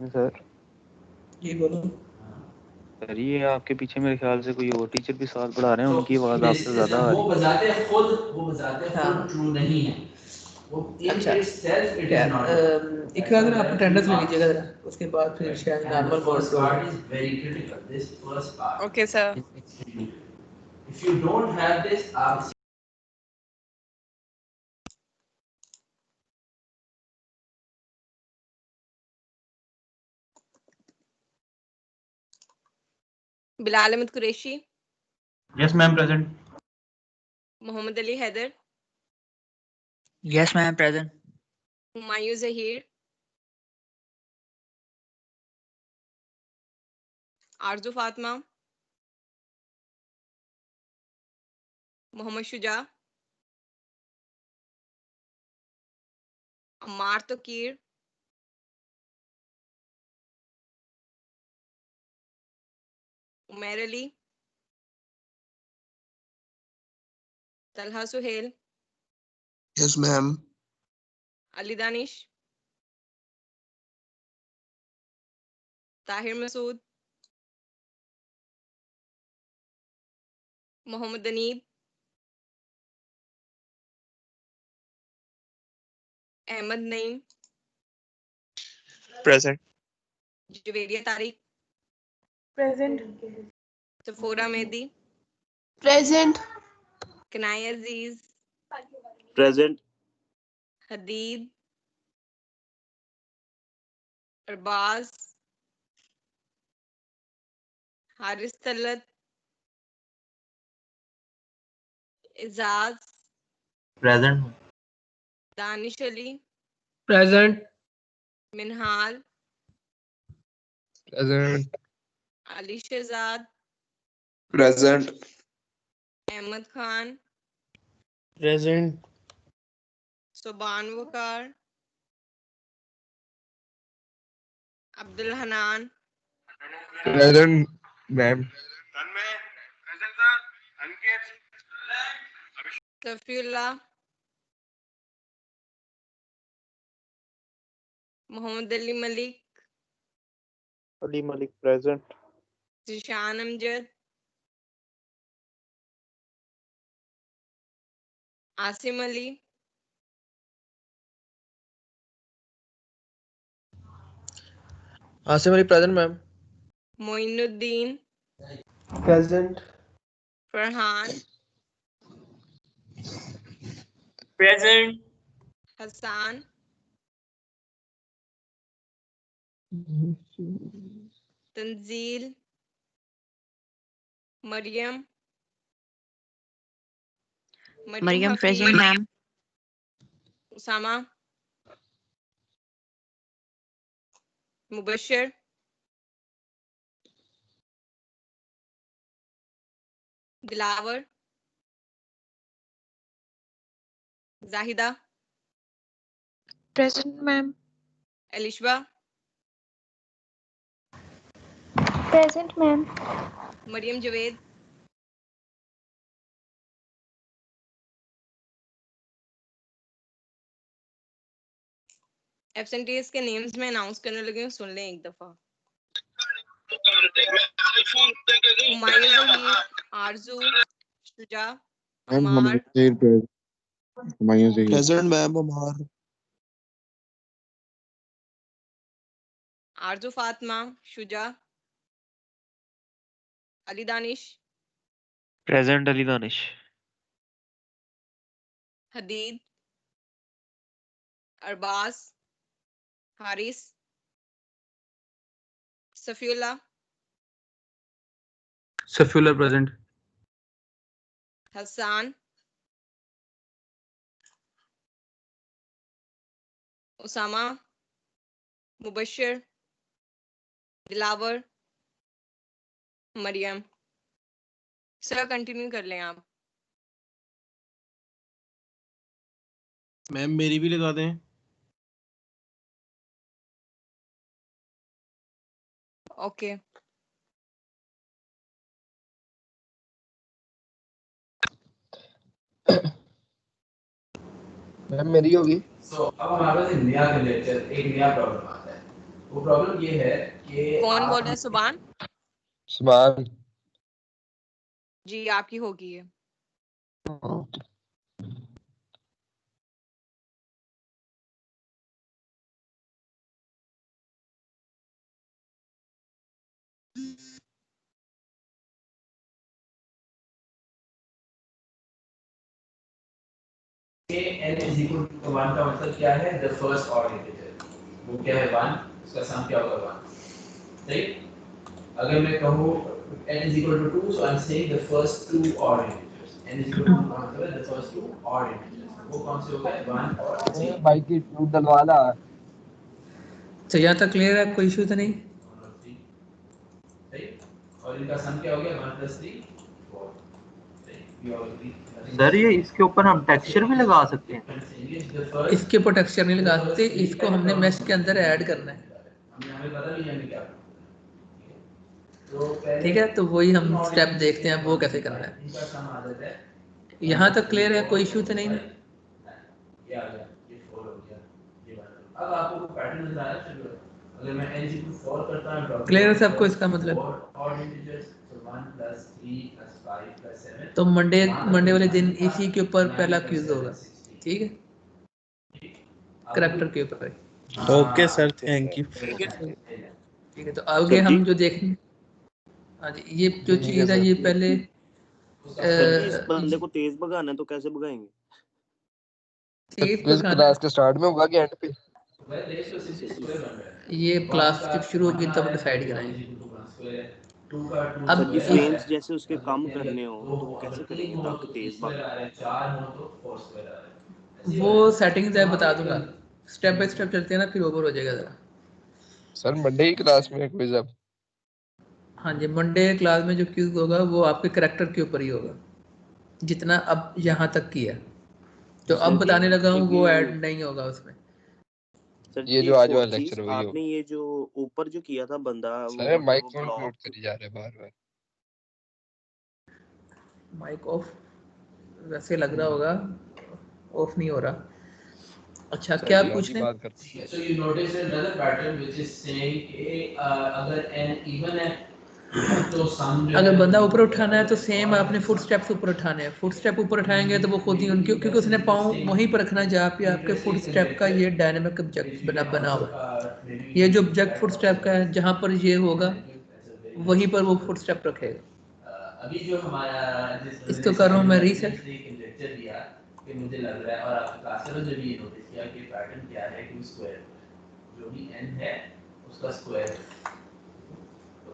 में सर जी बोलो। सर ये आपके पीछे मेरे ख्याल से कोई और टीचर भी साथ पढ़ा रहे हैं, उनकी आवाज आपसे ज्यादा आ वो रही बजाते हैं खुद हाँ। ट्रू नहीं है वो अच्छा। itself it is not एक बार आप अटेंडेंस ले लीजिएगा जरा, उसके बाद फिर शायद normal mode first part is very critical this first part Okay, sir. if you don't have this आप Bilal Ahmed Qureshi, Yes, ma'am, present. Muhammad Ali Haider, Yes, ma'am, present. Humayun Zahir, Arzu Fatma, Muhammad Shuja, Ammar Tokir, Umair Ali, Talha Suhail, Yes, ma'am. Ali Danish, Tahir Masood, Mohammad Aneeb, Ahmed Naeem, Present. Javeria Tariq, Present. Safora Mehdi, Present. Kanai Aziz, Present. Hadid, Arbaz, Haris Talat, Izaz, Present. Danish Ali, Present. Minhal, Present. Ali Shehzad, Present. Ahmed Khan, Present. Soban Wakar, Abdul Hanan, Present, ma'am. Safiullah, Muhammad Ali Malik, Ali Malik present. Zishan Amjad, Asim Ali, Asim Ali present, ma'am. Moinuddin, Present. Farhan, Present. Hassan, Tanzeel, Maryam, Mariam present, Hafiz, ma'am. Usama, Mubashir, Dilawar, Zahida, Present, ma'am. Alishba, Present, ma'am. Maryam Javed, absentees के नेम्स में अनाउंस करने लगी हूँ, सुन लें एक दफा। हुमायूं ज़हीर, आरजू, शुजा, अमार, Present, ma'am. Amar. Arzoo Fatima, Shuja, Ali Danish, Present Ali Danish. Hadeed, Arbaz, Haris, Safiullah, Safiullah present. Hassan, Usama, Mubashir, Dilawar, Mariyam. Sir continue कर लें आप। मैम मेरी भी लगा दें। ओके मैम मेरी होगी। सो अब हमारे पास एक नया कंडक्टर, एक नया प्रॉब्लम आता है। वो प्रॉब्लम ये है कि कौन बोल रहा है? सुभान सुभान। जी, आपकी होगी है। n is equal to 1 का मतलब क्या है? द फर्स्ट ऑर्डर इंटीजर वो क्या है? 1, उसका सम क्या होगा? 1। सही। अगर मैं कहूँ n is equal to 2, so I'm saying the first two odd integers. n is equal to 1 मतलब है the first two odd integers. वो कौन से हो गए? 1 और 3। भाई की टू डलवाला। तो यहाँ तक क्लियर है, कोई इशू तो नहीं? सही। और इनका सम क्या हो गया? 1 + 3 4। सही। सर ये इसके ऊपर हम टेक्सचर भी लगा सकते हैं? इसके ऊपर टेक्सचर नहीं लगा सकते, इसको हमने मैश के अंदर ऐड करना है। हमें पता नहीं है क्या। ठीक है, तो वही हम स्टेप देखते हैं वो कैसे करना है। इनका सम आदत है। यहाँ तक क्लियर है, कोई इशू तो नहीं ना? ये आ गया, ये 4 हो गया, ये बात। अब आपको पैटर्न नजर आ रहा है? अगर मैं n = 4 करता हूं, क्लियर है सबको इसका मतलब? Odd integers, so 1 + 3 + 5 + 7। तो मंडे वाले दिन इसी के ऊपर पहला क्विज होगा, ठीक है? करैक्टर के ऊपर। Okay sir, thank you. ठीक है, तो आगे हम जो देखेंगे, हाँ जी, ये जो चीज है ये पहले सर जी, इस बंदे को तेज भगाना है तो कैसे भगाएंगे? क्विज क्लास के स्टार्ट में होगा कि एंड पे? ये क्लास जब शुरू होगी तब डिसाइड कराएंगे। अब सर जी फ्रेम्स जैसे उसके कम करने हो तो वो कैसे करेंगे ताकि तेज भागे? वो सेटिंग्स है, बता दूंगा। स्टेप बाय स्टेप चलते हैं ना, फिर ओवर हो जाएगा जरा। सर मंडे की क्लास में क्विज अब। हाँ जी, मंडे क्लास में जो क्विज होगा वो आपके करैक्टर के ऊपर ही होगा, जितना अब यहाँ तक किया। तो अब बताने लगा हूँ वो ऐड नहीं होगा उसमें। सर ये जो आज वाला लेक्चर वही आपने ये जो ऊपर जो किया था बंदा, सर माइक म्यूट करी जा रहे बार-बार। माइक ऑफ वैसे लग रहा होगा, ऑफ नहीं हो रहा। अच्छा, क्या पूछ रहे हैं? So you notice another pattern which is saying कि अगर n even है तो सम अगर बंदा ऊपर उठाना है तो सेम आपने फुट स्टेप्स ऊपर उठाने हैं। फुट स्टेप ऊपर उठाएंगे तो वो खुद ही उनके, क्योंकि उसने पाँव वहीं पर रखना जहाँ पे आपके फुट स्टेप का ये डायनामिक ऑब्जेक्ट बना हुआ है। ये जो ऑब्जेक्ट फुट स्टेप का है, जहाँ पर ये होगा वहीं पर वो फुट स्टेप रखेगा। अभी जो हमारा इसको कर रहा हूँ मैं रीसेट। लेक्चर दिया कि मुझे लग रहा है, और आपके क्लास में जो भी नोटिस किया कि पैटर्न क्या है कि स्क्वायर जो भी n है उसका square.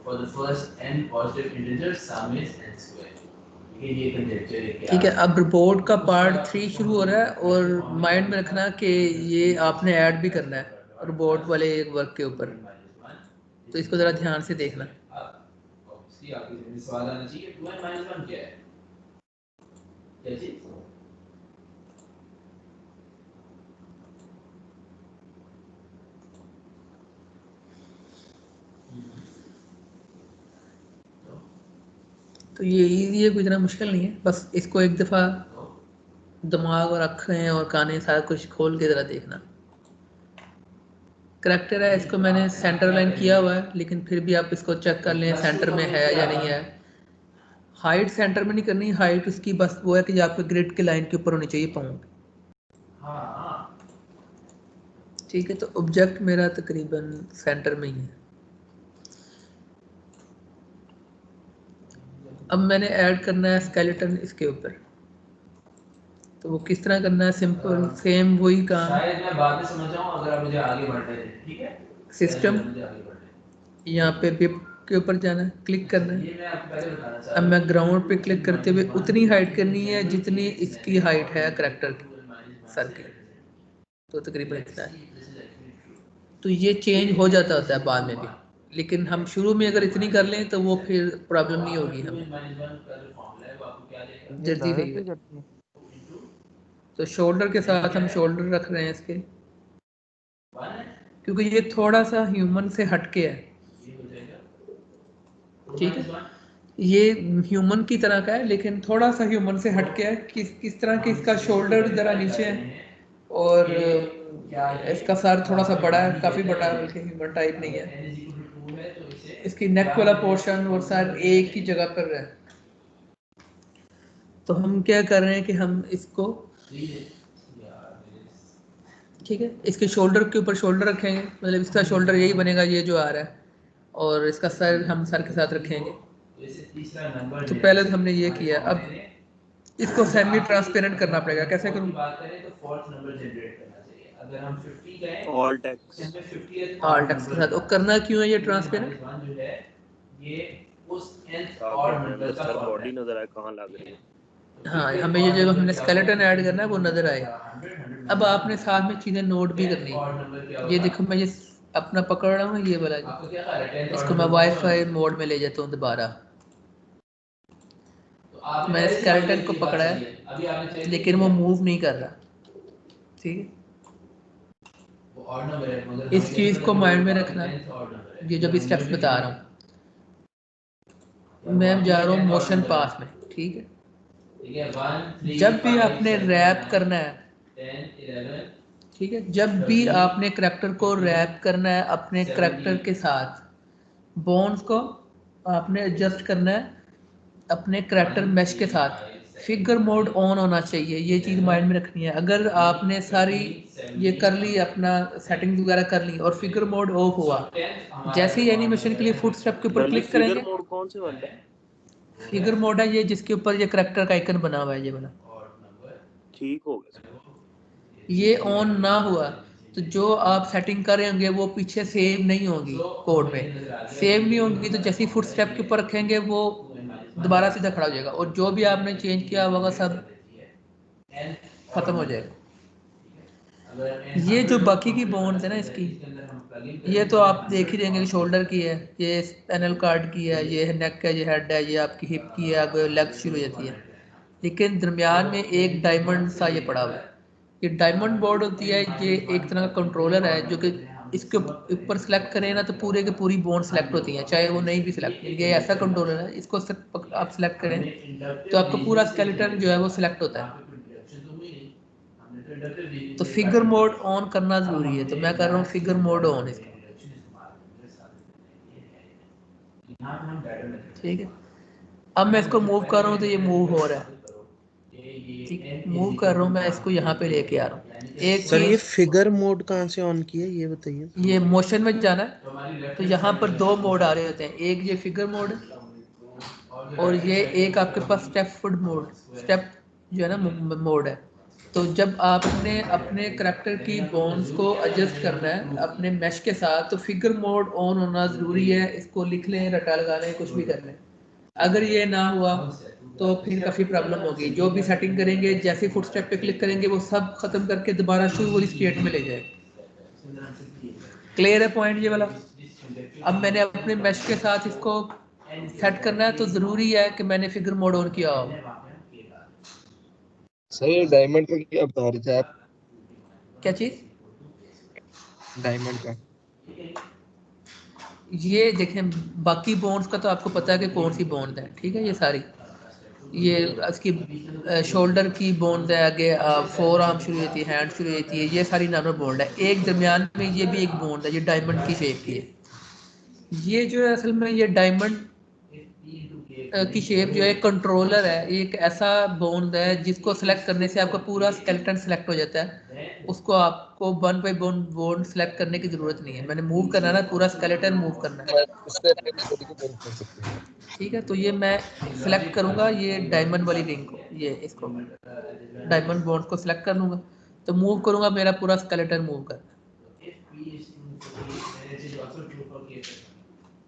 For the first n positive integers, sum is n square। ये कंजेक्चर है। ठीक है, अब रिपोर्ट का पार्ट 3 शुरू हो रहा है, और माइंड में रखना कि ये आपने ऐड भी करना है रिपोर्ट वाले वर्क के ऊपर, तो इसको जरा ध्यान से देखना। आपके सवाल आना चाहिए 2n - 1 क्या है? क्या चीज? तो ये इजी है, कोई इतना मुश्किल नहीं है। बस इसको एक दफ़ा दिमाग और आँखें और कानें सारा कुछ खोल के ज़रा देखना। करैक्टर है, इसको मैंने सेंटर लाइन किया हुआ है, लेकिन फिर भी आप इसको चेक कर लें सेंटर में है या नहीं है। हाइट सेंटर में नहीं करनी, हाइट उसकी बस वो है कि आपके ग्रिड के लाइन के ऊपर होनी चाहिए पाउंड। ठीक है, तो ऑब्जेक्ट मेरा तकरीबन सेंटर में ही है। अब मैंने ऐड करना है स्केलेटन इसके ऊपर, तो वो किस तरह करना है? सिंपल सेम वही काम। शायद मैं बाद में समझ जाऊं अगर आप मुझे आगे बढ़ने दें, ठीक है? सिस्टम यहाँ पे बिप के ऊपर जाना है, क्लिक करना है। ये मैं आपको पहले बताना चाह अब मैं ग्राउंड पे क्लिक करते हुए उतनी हाइट करनी है जितनी इसकी हाइट है करैक्टर की, सर की, तो तकरीबन इतना है। तो ये चेंज हो जाता होता है बाद में भी, लेकिन हम शुरू में अगर इतनी कर लें तो वो फिर प्रॉब्लम नहीं होगी हमें। जल्दी सही है। तो शोल्डर के साथ हम शोल्डर रख रहे हैं इसके, क्योंकि ये थोड़ा सा ह्यूमन से हटके है, ठीक है। ये ह्यूमन की तरह का है लेकिन थोड़ा सा ह्यूमन से हटके है। किस तरह कि इसका शोल्डर जरा नीचे है और इसका सर थोड़ा सा बड़ा है, काफ़ी बड़ा है, बल्कि ह्यूमन टाइप नहीं है। इसकी नेक वाला पोर्शन और सर एक ही जगह पर है। तो हम क्या कर रहे हैं कि हम इसको, ठीक है, इसके शोल्डर के ऊपर शोल्डर रखेंगे, मतलब इसका शोल्डर यही बनेगा ये जो आ रहा है, और इसका सर हम सर के साथ रखेंगे। तो पहले तो हमने ये किया, अब इसको सेमी ट्रांसपेरेंट करना पड़ेगा। कैसे करूँ? ऑल्ट एक्स के साथ। और करना क्यों है ये ट्रांसपेरेंट? सर बॉडी नजर आए कहाँ लग रही है। हाँ, हमें ये जो हमने स्केलेटन ऐड करना है वो नजर आए। अब आपने साथ में चीज़ें नोट भी करनी है। ये देखो मैं ये अपना पकड़ रहा हूँ, ये वाला इसको मैं वाईफाई मोड में ले जाता हूँ दोबारा। मैंने स्केलेटन को पकड़ा है लेकिन वो मूव नहीं कर रहा, ठीक है। इस चीज़ को माइंड में रखना, ये जो भी स्टेप्स बता रहा हूँ। मैं जा रहा हूँ मोशन पास में, ठीक है। जब भी आपने रैप करना है, ठीक है, जब भी आपने करैक्टर को रैप करना है अपने करैक्टर के साथ, बोन्स को आपने एडजस्ट करना है अपने करैक्टर मैश के साथ। फिगर मोड ऑन होना चाहिए, ये चीज़ माइंड में रखनी है। अगर आपने सारी ये कर ली, अपना सेटिंग्स वगैरह कर ली और फिगर मोड ऑफ हुआ, जैसे ही एनिमेशन के लिए फुट स्टेप के ऊपर क्लिक करेंगे, फिगर मोड कौन से वाला है? फिगर मोड है ये जिसके ऊपर ये करैक्टर का आइकन बना हुआ है, ये वाला। ठीक हो गया। ये ऑन ना हुआ तो जो आप सेटिंग कर रहे होंगे वो पीछे सेव नहीं होगी, कोड में सेव नहीं होंगी। तो जैसे ही फुट स्टेप के ऊपर रखेंगे वो दोबारा सीधा खड़ा हो जाएगा और जो भी आपने चेंज किया होगा सब खत्म हो जाएगा। ये जो बाकी की बोन्स है ना इसकी, ये तो आप देख ही देंगे कि शोल्डर की है, ये स्पाइनल कार्ड की है, ये नेक है, ये हेड है, ये आपकी हिप की है, आगे लेग शुरू हो जाती है। लेकिन दरमियान में एक डायमंड सा ये पड़ा हुआ है। ये डायमंड बोर्ड होती है, ये एक तरह का कंट्रोलर है जो कि इसके ऊपर सेलेक्ट करें ना तो पूरे के पूरी बोन सेलेक्ट होती हैं, चाहे वो नहीं भी सिलेक्ट। ये ऐसा कंट्रोलर है, इसको आप सेलेक्ट करें तो आपका पूरा स्केलेटन जो है वो सिलेक्ट होता है। तो फिगर मोड ऑन करना जरूरी है, तो मैं कर रहा हूँ फिगर मोड ऑन इसको, ठीक है। अब मैं इसको मूव कर रहा हूँ तो ये मूव हो रहा है, ठीक है। मूव कर रहा हूँ मैं इसको, यहाँ पे लेके आ रहा हूँ। एक सर ये फिगर मोड कहाँ से ऑन किया ये बताइए। ये मोशन में जाना है तो यहाँ पर दो मोड आ रहे होते हैं, एक ये फिगर मोड और ये एक आपके पास स्टेप फुट मोड, स्टेप जो है ना मोड है। तो जब आपने अपने करैक्टर की बोन्स को एडजस्ट करना है अपने मैश के साथ तो फिगर मोड ऑन होना ज़रूरी है। इसको लिख लें, रटा लगा लें, कुछ भी कर लें। अगर ये ना हुआ तो फिर काफ़ी प्रॉब्लम होगी। जो भी सेटिंग करेंगे जैसे फुट स्टेप पे क्लिक करेंगे वो सब ख़त्म करके दोबारा शुरू वाली स्टेट में ले जाए। क्लियर है पॉइंट ये वाला? अब मैंने अपने मैश के साथ इसको सेट करना है तो ज़रूरी है कि मैंने फिगर मोड ऑन किया हो। सही डायमंड का क्या बता रहे थे आप? क्या चीज़? डायमंड का ये देखें, बाकी बोन्स का तो आपको पता है कि कौन सी बोन्स है, ठीक है। ये सारी ये इसकी शोल्डर की बोन्स है, आगे फोर आर्म शुरू होती है, हैंड शुरू होती है, ये सारी नानो बोन्ड है। एक दरमियान में ये भी एक बोन्ड है, ये डायमंड की शेप की है। ये जो है असल में ये डायमंड की शेप जो है कंट्रोलर है, एक ऐसा बोन्ड है जिसको सेलेक्ट करने से आपका पूरा स्केलेटन सेलेक्ट हो जाता है। उसको आपको वन बाई बोन्ड सेलेक्ट करने की जरूरत नहीं है। मैंने मूव करना है ना, पूरा स्केलेटन मूव करना है, ठीक है। तो ये मैं सेलेक्ट करूंगा ये डायमंड वाली रिंग को, ये इसको डायमंड बोन्ड को सेलेक्ट कर लूंगा तो मूव करूंगा, मेरा पूरा स्केलेटन मूव करना।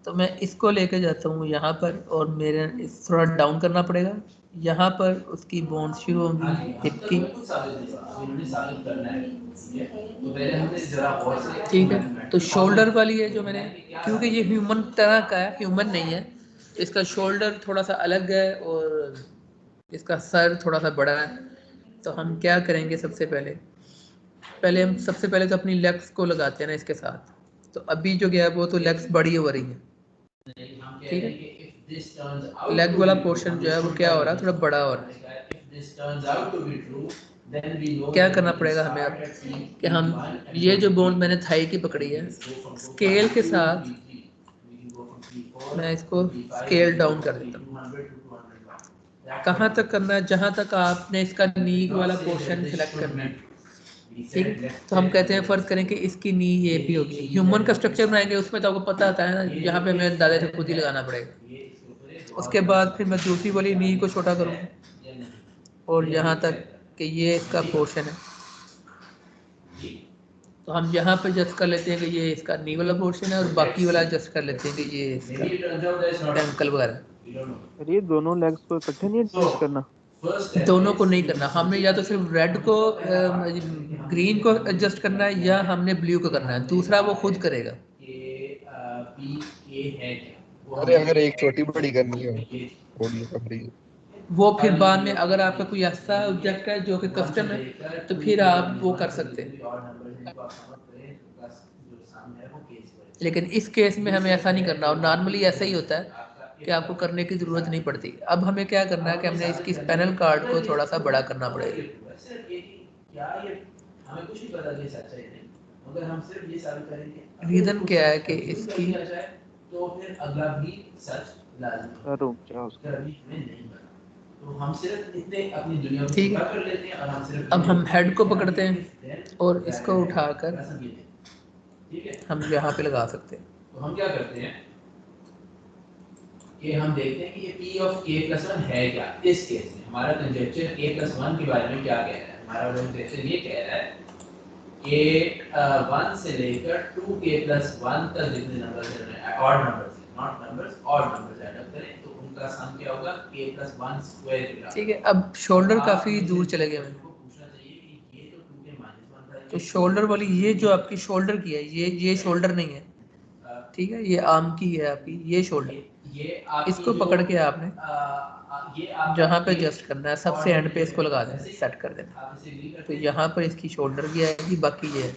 तो मैं इसको लेके जाता हूँ यहाँ पर और मेरे थोड़ा डाउन करना पड़ेगा। यहाँ पर उसकी बोन्स शुरू होंगी हिप की, ठीक है। तो शोल्डर वाली है जो मैंने, क्योंकि ये ह्यूमन तरह का है, ह्यूमन नहीं है, तो इसका शोल्डर थोड़ा सा अलग है और इसका सर थोड़ा सा बड़ा है। तो हम क्या करेंगे सबसे पहले हम सबसे पहले तो अपनी लेग्स को लगाते हैं ना इसके साथ। तो अभी जो गया वो तो लेग्स बड़ी हो रही है, ठीक है। लेग वाला पोर्शन जो है वो क्या हो रहा है, थोड़ा बड़ा हो रहा है। क्या करना पड़ेगा हमें अब कि हम ये जो बोन मैंने थाई की पकड़ी है, स्केल के साथ मैं इसको स्केल डाउन कर देता हूँ। कहाँ तक करना है, जहाँ तक आपने इसका नी वाला पोर्शन सिलेक्ट करना है, ठीक है। तो हम कहते हैं फर्ज करें कि इसकी नी ये भी होगी। ह्यूमन का स्ट्रक्चर बनाएंगे उसमें तो आपको पता आता है ना, यहाँ पे हमें अंदाजे से खुद ही लगाना पड़ेगा। उसके बाद फिर मैं दूसरी वाली नी को छोटा करूँगा और यहाँ तक कि ये इसका पोर्शन है, तो हम यहाँ पे एडजस्ट कर लेते हैं कि ये इसका नी वाला पोर्शन है और बाकी वाला एडजस्ट कर लेते हैं कि ये इसका एंकल वगैरह। ये दोनों लेग्स को इकट्ठे नहीं एडजस्ट करना? दोनों को नहीं करना, हमने या तो सिर्फ रेड को ग्रीन को एडजस्ट करना है या हमने ब्लू को करना है, दूसरा वो खुद करेगा। अरे अगर एक छोटी बड़ी करनी है बॉडी कमरी, वो फिर बाद में अगर आपका कोई ऐसा ऑब्जेक्ट है जो कि कस्टम है तो फिर आप वो कर सकते हैं, लेकिन इस केस में हमें ऐसा नहीं करना। और नॉर्मली ऐसा ही होता है कि आपको करने की ज़रूरत नहीं पड़ती। अब हमें क्या करना है कि हमने इसकी स्पैनल कार्ड को थोड़ा सा बड़ा करना पड़ेगा। रीज़न क्या है कि इसकी ठीक है। अब हम हेड को पकड़ते हैं और इसको उठाकर हम यहाँ पे लगा सकते हैं। तो हम क्या करते हैं कि हम देखते हैं कि ये P of k plus 1 है क्या। इस केस में हमारा कंजक्चर k plus 1 के बारे में क्या कह रहा है, हमारा कंजक्चर ये कह रहा है कि 1 से लेकर 2k plus 1 तक जितने नंबर्स हैं, ऑड नंबर्स हैं, not numbers, odd numbers add up करें तो उनका सम क्या होगा, k plus 1 स्क्वायर। ठीक है। अब शोल्डर काफ़ी दूर चले गए हैं, तो शोल्डर वाली ये जो आपकी शोल्डर की है, ये शोल्डर नहीं है, ठीक है। ये आर्म की है आपकी, ये शोल्डर, इसको पकड़ के आपने जहाँ पे एडजस्ट करना है सबसे एंड पे इसको लगा देना, सेट कर देना। तो यहाँ पर इसकी शोल्डर की आएगी, बाकी ये है।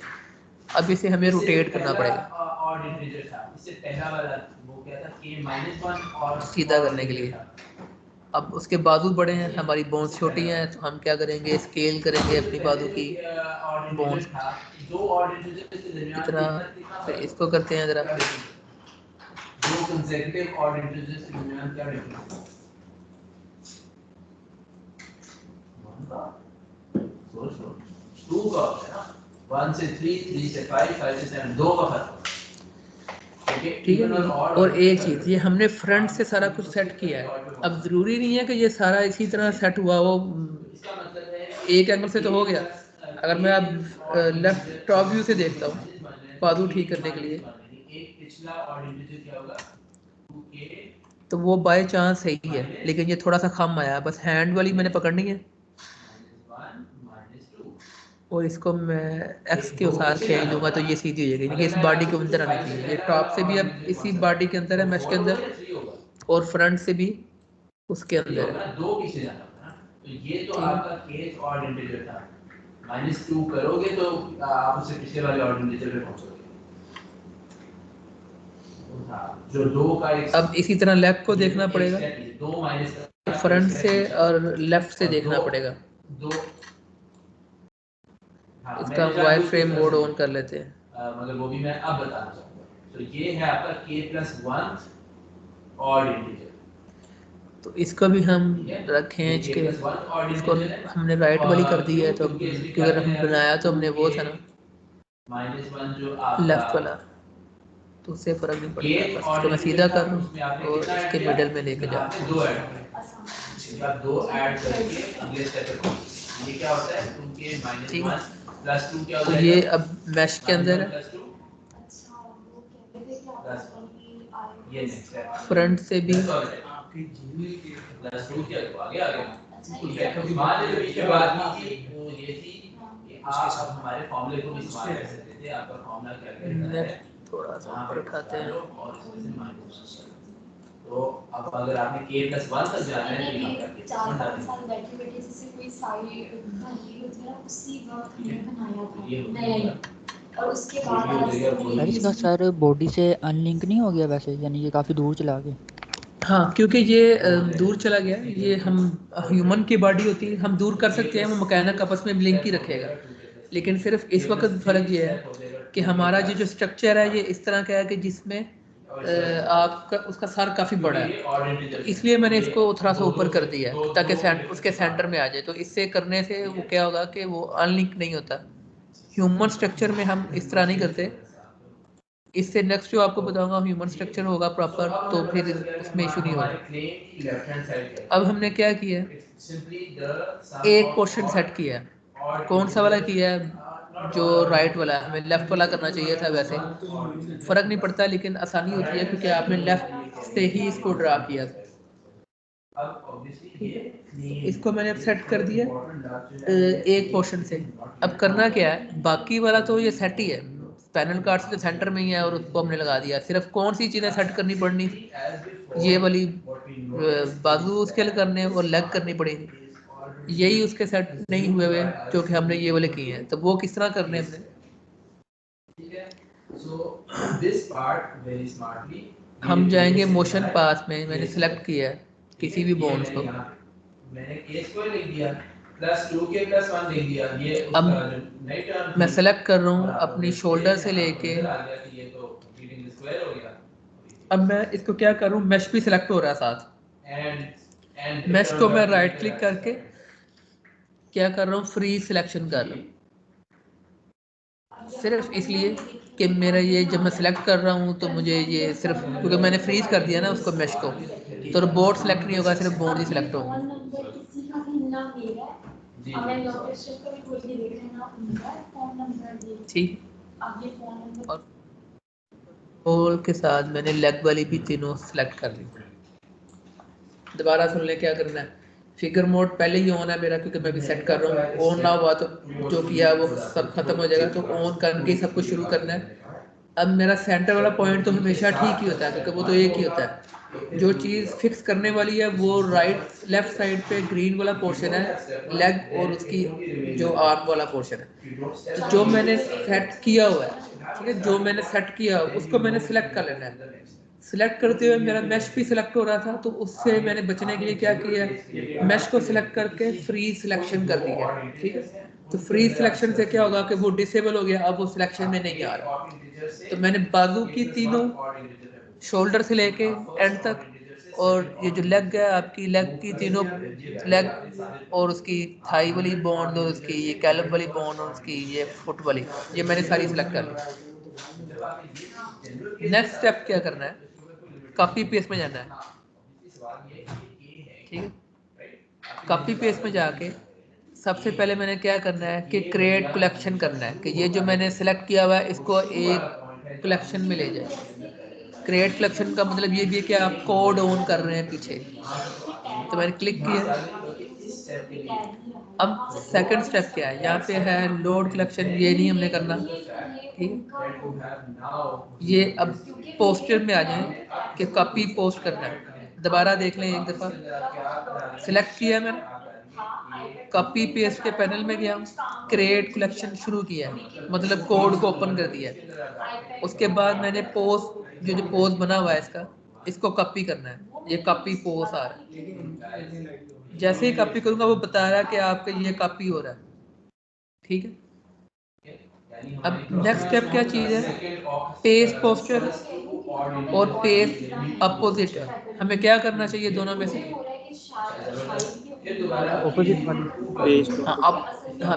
अब इसे हमें रोटेट करना पड़ेगा सीधा करने के लिए। अब उसके बाजू बड़े हैं, हमारी बोन्स छोटी हैं, तो हम क्या करेंगे, स्केल करेंगे अपनी बाजू की बोन्स इतना। तो इसको करते हैं ज़रा, दो कंसेक्यूटिव ऑड इंटीजर्स के दरमियान क्या डिफरेंस है? सोचो 2 का होता है ना, 1 से 3, 3 से 5, 5 से 7, 2 का फर्क। ठीक है। और एक चीज़, ये हमने फ्रंट से सारा कुछ सेट किया है। अब ज़रूरी नहीं है कि ये सारा इसी तरह सेट हुआ हो, एक एंगल से तो हो गया। अगर मैं अब लेफ्ट टॉप व्यू से देखता हूँ बाजू ठीक करने के लिए, तो वो बाय चांस सही है, लेकिन ये थोड़ा सा कम आया। बस हैंड वाली मैंने पकड़नी है और इसको मैं एक्स के साथ खेल दूंगा तो ये सीधी हो जाएगी, क्योंकि इस बॉडी के अंदर आनी चाहिए। ये टॉप से भी अब इसी बॉडी के अंदर है, मैश के अंदर, और फ्रंट से भी उसके अंदर है। दो पीछे जाना था, तो ये तो आपका केस ऑड इंटीजर था। -2 करोगे तो आप उसे पिछले वाले ऑड इंटीजर पे पहुंचोगे। जो 2 का अब इसी तरह लेफ्ट को देखना पड़ेगा, फ्रंट से और लेफ्ट से देखना पड़ेगा। इसका वायर फ्रेम मोड ऑन कर लेते हैं, मगर वो भी मैं अब बताना चाहूँगा। तो ये है आपका k plus 1 ऑड इंटीजर। तो इसको भी हम खींच के इसको हमने राइट वाली कर दी है, तो क्योंकि अगर हम बनाया तो हमने वो था ना -1 जो लेफ्ट वाला, तो उससे फर्क नहीं पड़ता। बस इसको मैं सीधा कर दूँ और इसके मिडल में लेके जाऊँ। 2 ऐड करके अगले स्टेप पे पहुंचेंगे। ये क्या होता है, 2k - 1 + 2 क्या हो तो जाएगा, ये अब मैश के अंदर है। ये नेक्स्ट है फ्रंट से भी +2 क्या हो गया आगे। मान लीजिए इसके बाद की वो ये थी कि आप अब हमारे फॉर्मूले को भी इस्तेमाल कर सकते थे। आपका फॉर्मूला क्या है, थोड़ा सा ऊपर उठाते हैं। और इसमें से माइनस, तो तो अब अगर आपने k+1 तक जाना है तो यहाँ पे 4-5 साल बैठे बैठे जैसे कोई साइट भली होती है उसी वक्त हमने बनाया था नया ही और उसके बाद सर इसका सर बॉडी से अनलिंक नहीं हो गया वैसे, यानी ये काफी दूर चला गया? हाँ, क्योंकि ये दूर चला गया। ये हम ह्यूमन की बॉडी होती है, हम दूर कर सकते हैं, वो मैकेनिक आपस में लिंक ही रखेगा। लेकिन सिर्फ इस वक्त फ़र्क ये है कि हमारा जो स्ट्रक्चर है ये इस तरह का है कि जिसमें आपका उसका सर काफ़ी बड़ा है, तो इसलिए मैंने इसको थोड़ा सा ऊपर कर दिया है ताकि उसके सेंटर में आ जाए। तो इससे करने से वो क्या होगा कि वो अनलिंक नहीं होता। ह्यूमन स्ट्रक्चर में हम इस तरह नहीं करते। इससे नेक्स्ट जो आपको बताऊंगा ह्यूमन स्ट्रक्चर होगा प्रॉपर, तो फिर उसमें इशू नहीं होगा। अब हमने क्या किया, एक क्वेश्चन सेट किया। कौन सा वाला किया है? जो राइट वाला है। हमें लेफ्ट वाला करना चाहिए था, वैसे फ़र्क नहीं पड़ता लेकिन आसानी होती है क्योंकि आपने लेफ्ट से ही इसको ड्रा किया था। इसको मैंने अब सेट कर दिया एक पोर्शन से। अब करना क्या है, बाकी वाला तो ये सेट ही है, पैनल कार्ड से सेंटर में ही है और उसको हमने लगा दिया। सिर्फ कौन सी चीज़ें सेट करनी पड़नी, ये वाली बाजू उसके लिए करने और लेग करनी पड़ेगी, यही उसके सेट नहीं हुए हुए क्योंकि हमने ये वाले किए हैं। तो वो किस तरह करने हमने, हम जाएंगे मोशन पाथ में। मैंने सेलेक्ट किया है किसी भी बोन्स को, मैंने k स्क्वायर लिख दिया +2k+1 लिख दिया। ये अब नई टर्म मैं सेलेक्ट कर रहा हूँ अपनी शोल्डर से लेके। ये तो स्क्वायर हो गया। अब मैं इसको क्या करूँ, मैश भी सिलेक्ट हो रहा है साथ। मैश को मैं राइट क्लिक करके क्या कर रहा हूँ, फ्री सिलेक्शन कर रहा हूँ। सिर्फ इसलिए कि मेरा ये जब मैं सिलेक्ट कर रहा हूँ तो मुझे ये सिर्फ क्योंकि मैंने फ्रीज कर दिया ना उसको मैश को, तो बोर्ड सेलेक्ट नहीं होगा, सिर्फ बोर्ड ही सिलेक्ट होगा। ठीक, और होल के साथ मैंने लेग वाली भी तीनों सेलेक्ट कर ली। दोबारा सुन लें क्या करना है। फिगर मोड पहले ही ऑन है मेरा क्योंकि मैं भी सेट कर रहा हूँ। ऑन ना हुआ तो जो किया वो सब खत्म हो जाएगा, तो ऑन करके सब कुछ शुरू करना है। अब मेरा सेंटर वाला पॉइंट तो हमेशा ठीक ही होता है क्योंकि वो तो एक ही होता है। जो चीज़ फिक्स करने वाली है वो लेफ्ट साइड पे ग्रीन वाला पोर्शन है, लेग और उसकी जो आर्म वाला पोर्शन है। तो जो मैंने सेट किया हुआ है, ठीक है, जो मैंने सेट किया उसको मैंने सिलेक्ट कर लेना है। सिलेक्ट करते हुए मेरा मैश भी सिलेक्ट हो रहा था, तो उससे मैंने बचने के लिए क्या किया, मैश को सिलेक्ट करके फ्री सिलेक्शन कर दिया। ठीक है, तो फ्री सिलेक्शन से क्या होगा कि वो डिसेबल हो गया, अब वो सिलेक्शन में नहीं आ रहा। तो मैंने बाजू की तीनों शोल्डर से लेके एंड तक, और ये जो लेग है आपकी, लेग की तीनों लेग और उसकी थाई वाली बॉन्ड और उसकी ये कैलम वाली बॉन्ड और उसकी ये फुट वाली, ये मैंने सारी सिलेक्ट कर ली। नेक्स्ट स्टेप क्या करना है, कॉपी पेस्ट में जाना है। ठीक है, कॉपी पेस्ट में जाके सबसे पहले मैंने क्या करना है कि क्रिएट कलेक्शन करना है कि ये जो मैंने सेलेक्ट किया हुआ है इसको एक कलेक्शन में ले जाए। क्रिएट कलेक्शन का मतलब ये भी है कि आप कोड ऑन कर रहे हैं पीछे, तो मैंने क्लिक किया। अब सेकंड स्टेप क्या है, यहाँ पे है लोड कलेक्शन, ये नहीं हमने करना। ठीक है, ये अब पोस्टर में आ जाए कि कॉपी पोस्ट करना है। दोबारा देख लें एक दफ़ा, सिलेक्ट किया मैंने, कॉपी पेस्ट के पैनल में गया, क्रिएट कलेक्शन शुरू किया, मतलब कोड को ओपन कर दिया। उसके बाद मैंने पोस्ट जो पोस्ट बना हुआ है इसको कॉपी करना है। ये कॉपी पोस्ट आ रहा है, जैसे ही कॉपी करूंगा वो बता रहा है कि आपका ये कॉपी हो रहा है। ठीक है, अब नेक्स्ट स्टेप क्या चीज़ है, पेस्ट पोस्टर और पेस्ट अपोजिट। हमें क्या करना चाहिए दोनों में से, ऑपोजिट वाली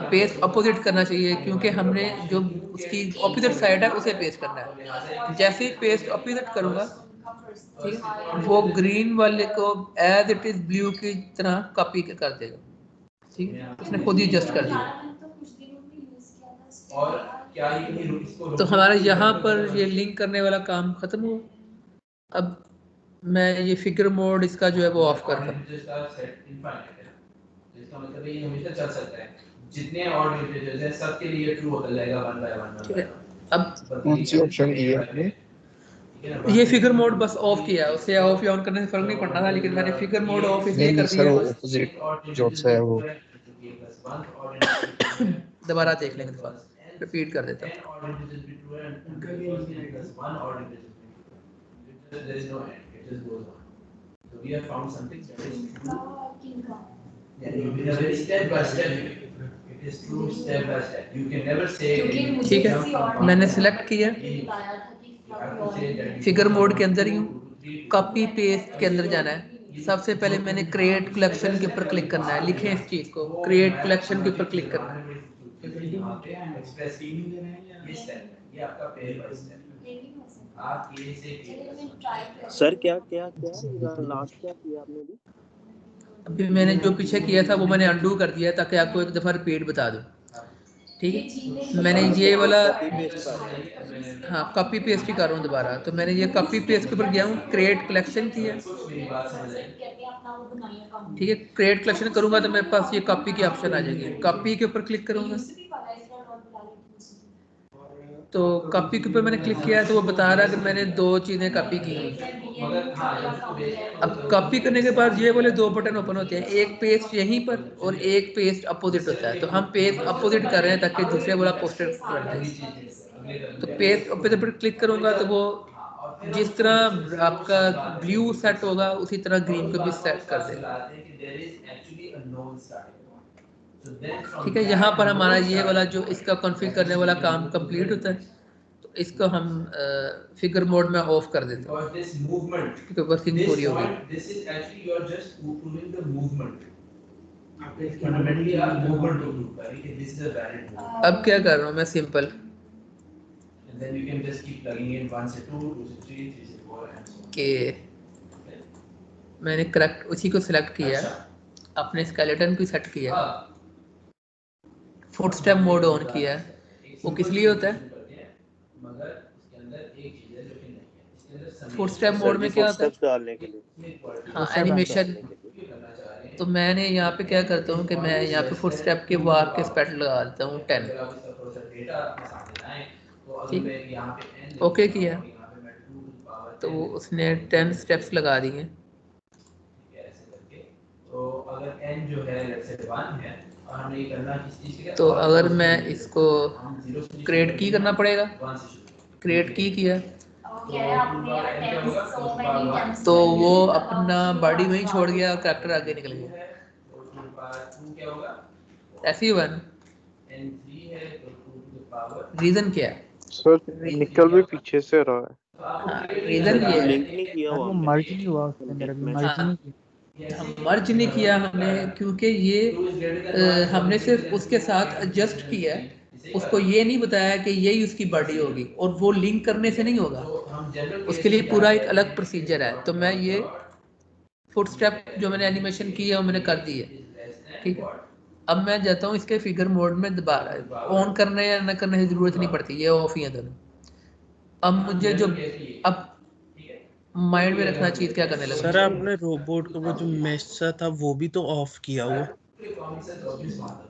पेस्ट अपोजिट करना चाहिए क्योंकि हमने जो उसकी अपोजिट साइड है उसे पेस्ट करना है। जैसे ही पेस्ट अपोजिट करूंगा, ठीक है, वो ग्रीन वाले को एज इट इज ब्लू की तरह कॉपी कर देगा। ठीक है, उसने खुद ही एडजस्ट कर दिया। तो हमारा यहाँ पर ये लिंक करने वाला काम खत्म हुआ। अब मैं ये फिगर मोड इसका जो है वो ऑफ करता हूँ। इसका मतलब ये हमेशा चल सकता है, जितने और इंटीजर्स हैं सबके लिए ट्रू होता जाएगा 1 बाय 1। ठीक है, अब कौन सी ऑप्शन की है आपने? ये फिगर मोड बस ऑफ किया है, उससे ऑफ या ऑन करने से फर्क नहीं पड़ना था, लेकिन मैंने फिगर मोड ऑफ इसलिए नहीं कर सर, दिया वो है। ऑपोजिट जो है वो दोबारा देख लेंगे, रिपीट कर देता हूँ। ठीक है, मैंने सिलेक्ट किया, फिगर मोड के अंदर ही हूँ, कॉपी पेस्ट के अंदर जाना है। सबसे पहले मैंने क्रिएट कलेक्शन के ऊपर क्लिक करना है, लिखें इस चीज को, क्रिएट कलेक्शन के ऊपर क्लिक करना है। सर क्या क्या क्या लास्ट क्या किया आपने भी? अभी मैंने जो पीछे किया था वो मैंने अंडू कर दिया ताकि आपको एक दफा रिपीट बता दूं। ठीक है, मैंने ये वाला हाँ कॉपी पेस्ट ही कर रहा हूँ दोबारा। तो मैंने ये कॉपी पेस्ट के ऊपर गया हूँ, क्रिएट कलेक्शन किया। ठीक है, क्रिएट कलेक्शन करूंगा तो मेरे पास ये कॉपी की ऑप्शन आ जाएगी, कॉपी के ऊपर क्लिक करूंगा। तो कॉपी के ऊपर मैंने क्लिक किया है तो वो बता रहा है कि मैंने 2 चीज़ें कॉपी की हैं। अब कॉपी करने के बाद ये वाले 2 बटन ओपन होते हैं, एक पेस्ट यहीं पर और एक पेस्ट अपोजिट होता है। तो हम पेस्ट अपोजिट कर रहे हैं ताकि दूसरे वाला पोस्टर कर दें। तो पेस्ट अपोजिट पर क्लिक करूंगा तो वो जिस तरह आपका ब्लू सेट होगा उसी तरह ग्रीन को भी सेट कर देगा। ठीक है, यहाँ पर हमारा ये वाला जो इसका कॉन्फ़िगर करने वाला काम कंप्लीट होता है। तो इसको हम फिगर मोड में ऑफ कर देते हैं क्योंकि वर्किंग पूरी हो गई। अब क्या कर रहा हूँ मैं, सिंपल कि मैंने करेक्ट उसी को सिलेक्ट किया, अपने स्केलेटन को सेट किया, फुटस्टेप मोड ऑन किया। वो किस लिए होता है? फुटस्टेप मोड में क्या होता है? डालने के लिए, हाँ एनिमेशन। तो मैंने यहाँ पे क्या करता हूँ कि मैं यहाँ पे फुटस्टेप के वार के स्पेड लगा देता हूँ 10। ठीक, ओके किया तो उसने 10 स्टेप्स लगा दिए। तो अगर मैं इसको क्रिएट की करना पड़ेगा, क्रिएट की किया तो वो अपना बॉडी वहीं छोड़ गया और कैरेक्टर आगे निकल गया। ऐसी हुआ ना, रीजन क्या है? सर निकल भी पीछे से रहा है। हाँ, रीजन ये है, लिंक नहीं किया वो मर्ज नहीं हुआ उसके अंदर, अभी मर्ज नहीं किया। मर्ज नहीं किया हमने क्योंकि ये हमने सिर्फ उसके साथ एडजस्ट किया है, उसको ये नहीं बताया कि यही उसकी बॉडी होगी, और वो लिंक करने से नहीं होगा, उसके लिए पूरा एक अलग प्रोसीजर है। तो मैं ये फुटस्टेप जो मैंने एनिमेशन की है वो मैंने कर दी है। ठीक है, अब मैं जाता हूँ इसके फिगर मोड में, दोबारा ऑन करने या न करने की जरूरत नहीं पड़ती, ये ऑफ ही है दोनों। अब मुझे जो अब माइंड में रखना चीज क्या करने लगा। सर आपने रोबोट का वो जो मैश था वो भी तो ऑफ किया हुआ।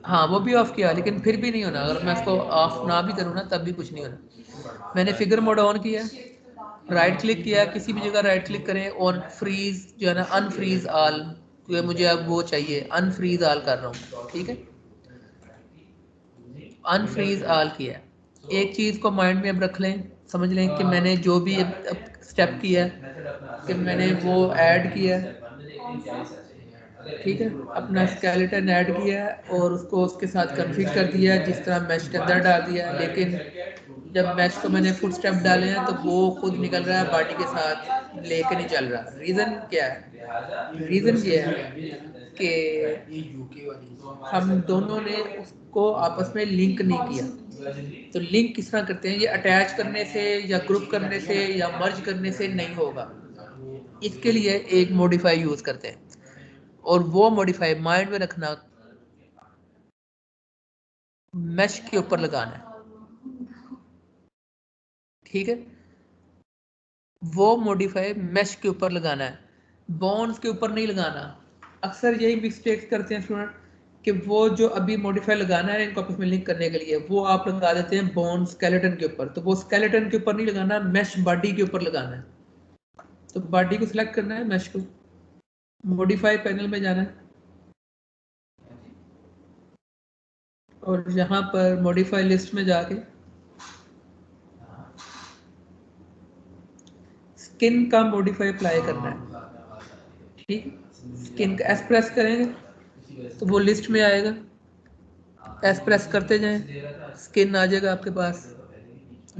हाँ वो भी ऑफ किया, लेकिन फिर भी नहीं होना। अगर मैं इसको ऑफ ना भी करूँ ना तब भी कुछ नहीं होना। मैंने फिगर मोड ऑन किया, राइट क्लिक किया, किसी भी जगह राइट क्लिक करें, ऑन फ्रीज जो है ना, अनफ्रीज ऑल, क्योंकि मुझे अब वो चाहिए, अनफ्रीज ऑल कर रहा हूँ। ठीक है, अनफ्रीज ऑल किया। एक चीज़ को माइंड में अब रख लें, समझ लें कि मैंने जो भी स्टेप किया कि मैंने वो ऐड किया। ठीक है, अपना स्केलेटन ऐड किया और उसको उसके साथ कॉन्फ़िगर कर दिया जिस तरह मैश के अंदर डाल दिया। लेकिन जब मैश को मैंने फुट स्टेप डाले हैं तो वो खुद निकल रहा है, बॉडी के साथ लेके नहीं चल रहा। रीज़न क्या है? रीज़न ये है कि हम दोनों ने उसको आपस में लिंक नहीं किया। तो लिंक किस तरह करते हैं? ये अटैच करने से या ग्रुप करने से या मर्ज करने से नहीं होगा। इसके लिए एक मॉडिफाई यूज़ करते हैं, और वो मॉडिफाई माइंड में रखना, मैश के ऊपर लगाना है। ठीक है, वो मॉडिफाई मैश के ऊपर लगाना है, बॉन्ड्स के ऊपर नहीं लगाना। अक्सर यही मिस्टेक्स करते हैं स्टूडेंट कि वो जो अभी मॉडिफायर लगाना है इनको आपस में लिंक करने के लिए, वो आप लगा देते हैं बोन स्केलेटन के ऊपर। तो वो स्केलेटन के ऊपर नहीं लगाना, मैश बॉडी के ऊपर लगाना है। तो बॉडी को सिलेक्ट करना है, मैश को, मॉडिफाई पैनल में जाना है और यहाँ पर मॉडिफाई लिस्ट में जाके स्किन का मॉडिफाई अप्लाई करना है। ठीक, स्किन का एस प्रेस करेंगे तो वो लिस्ट में आएगा, एस प्रेस करते जाएं, स्किन आ जाएगा आपके पास।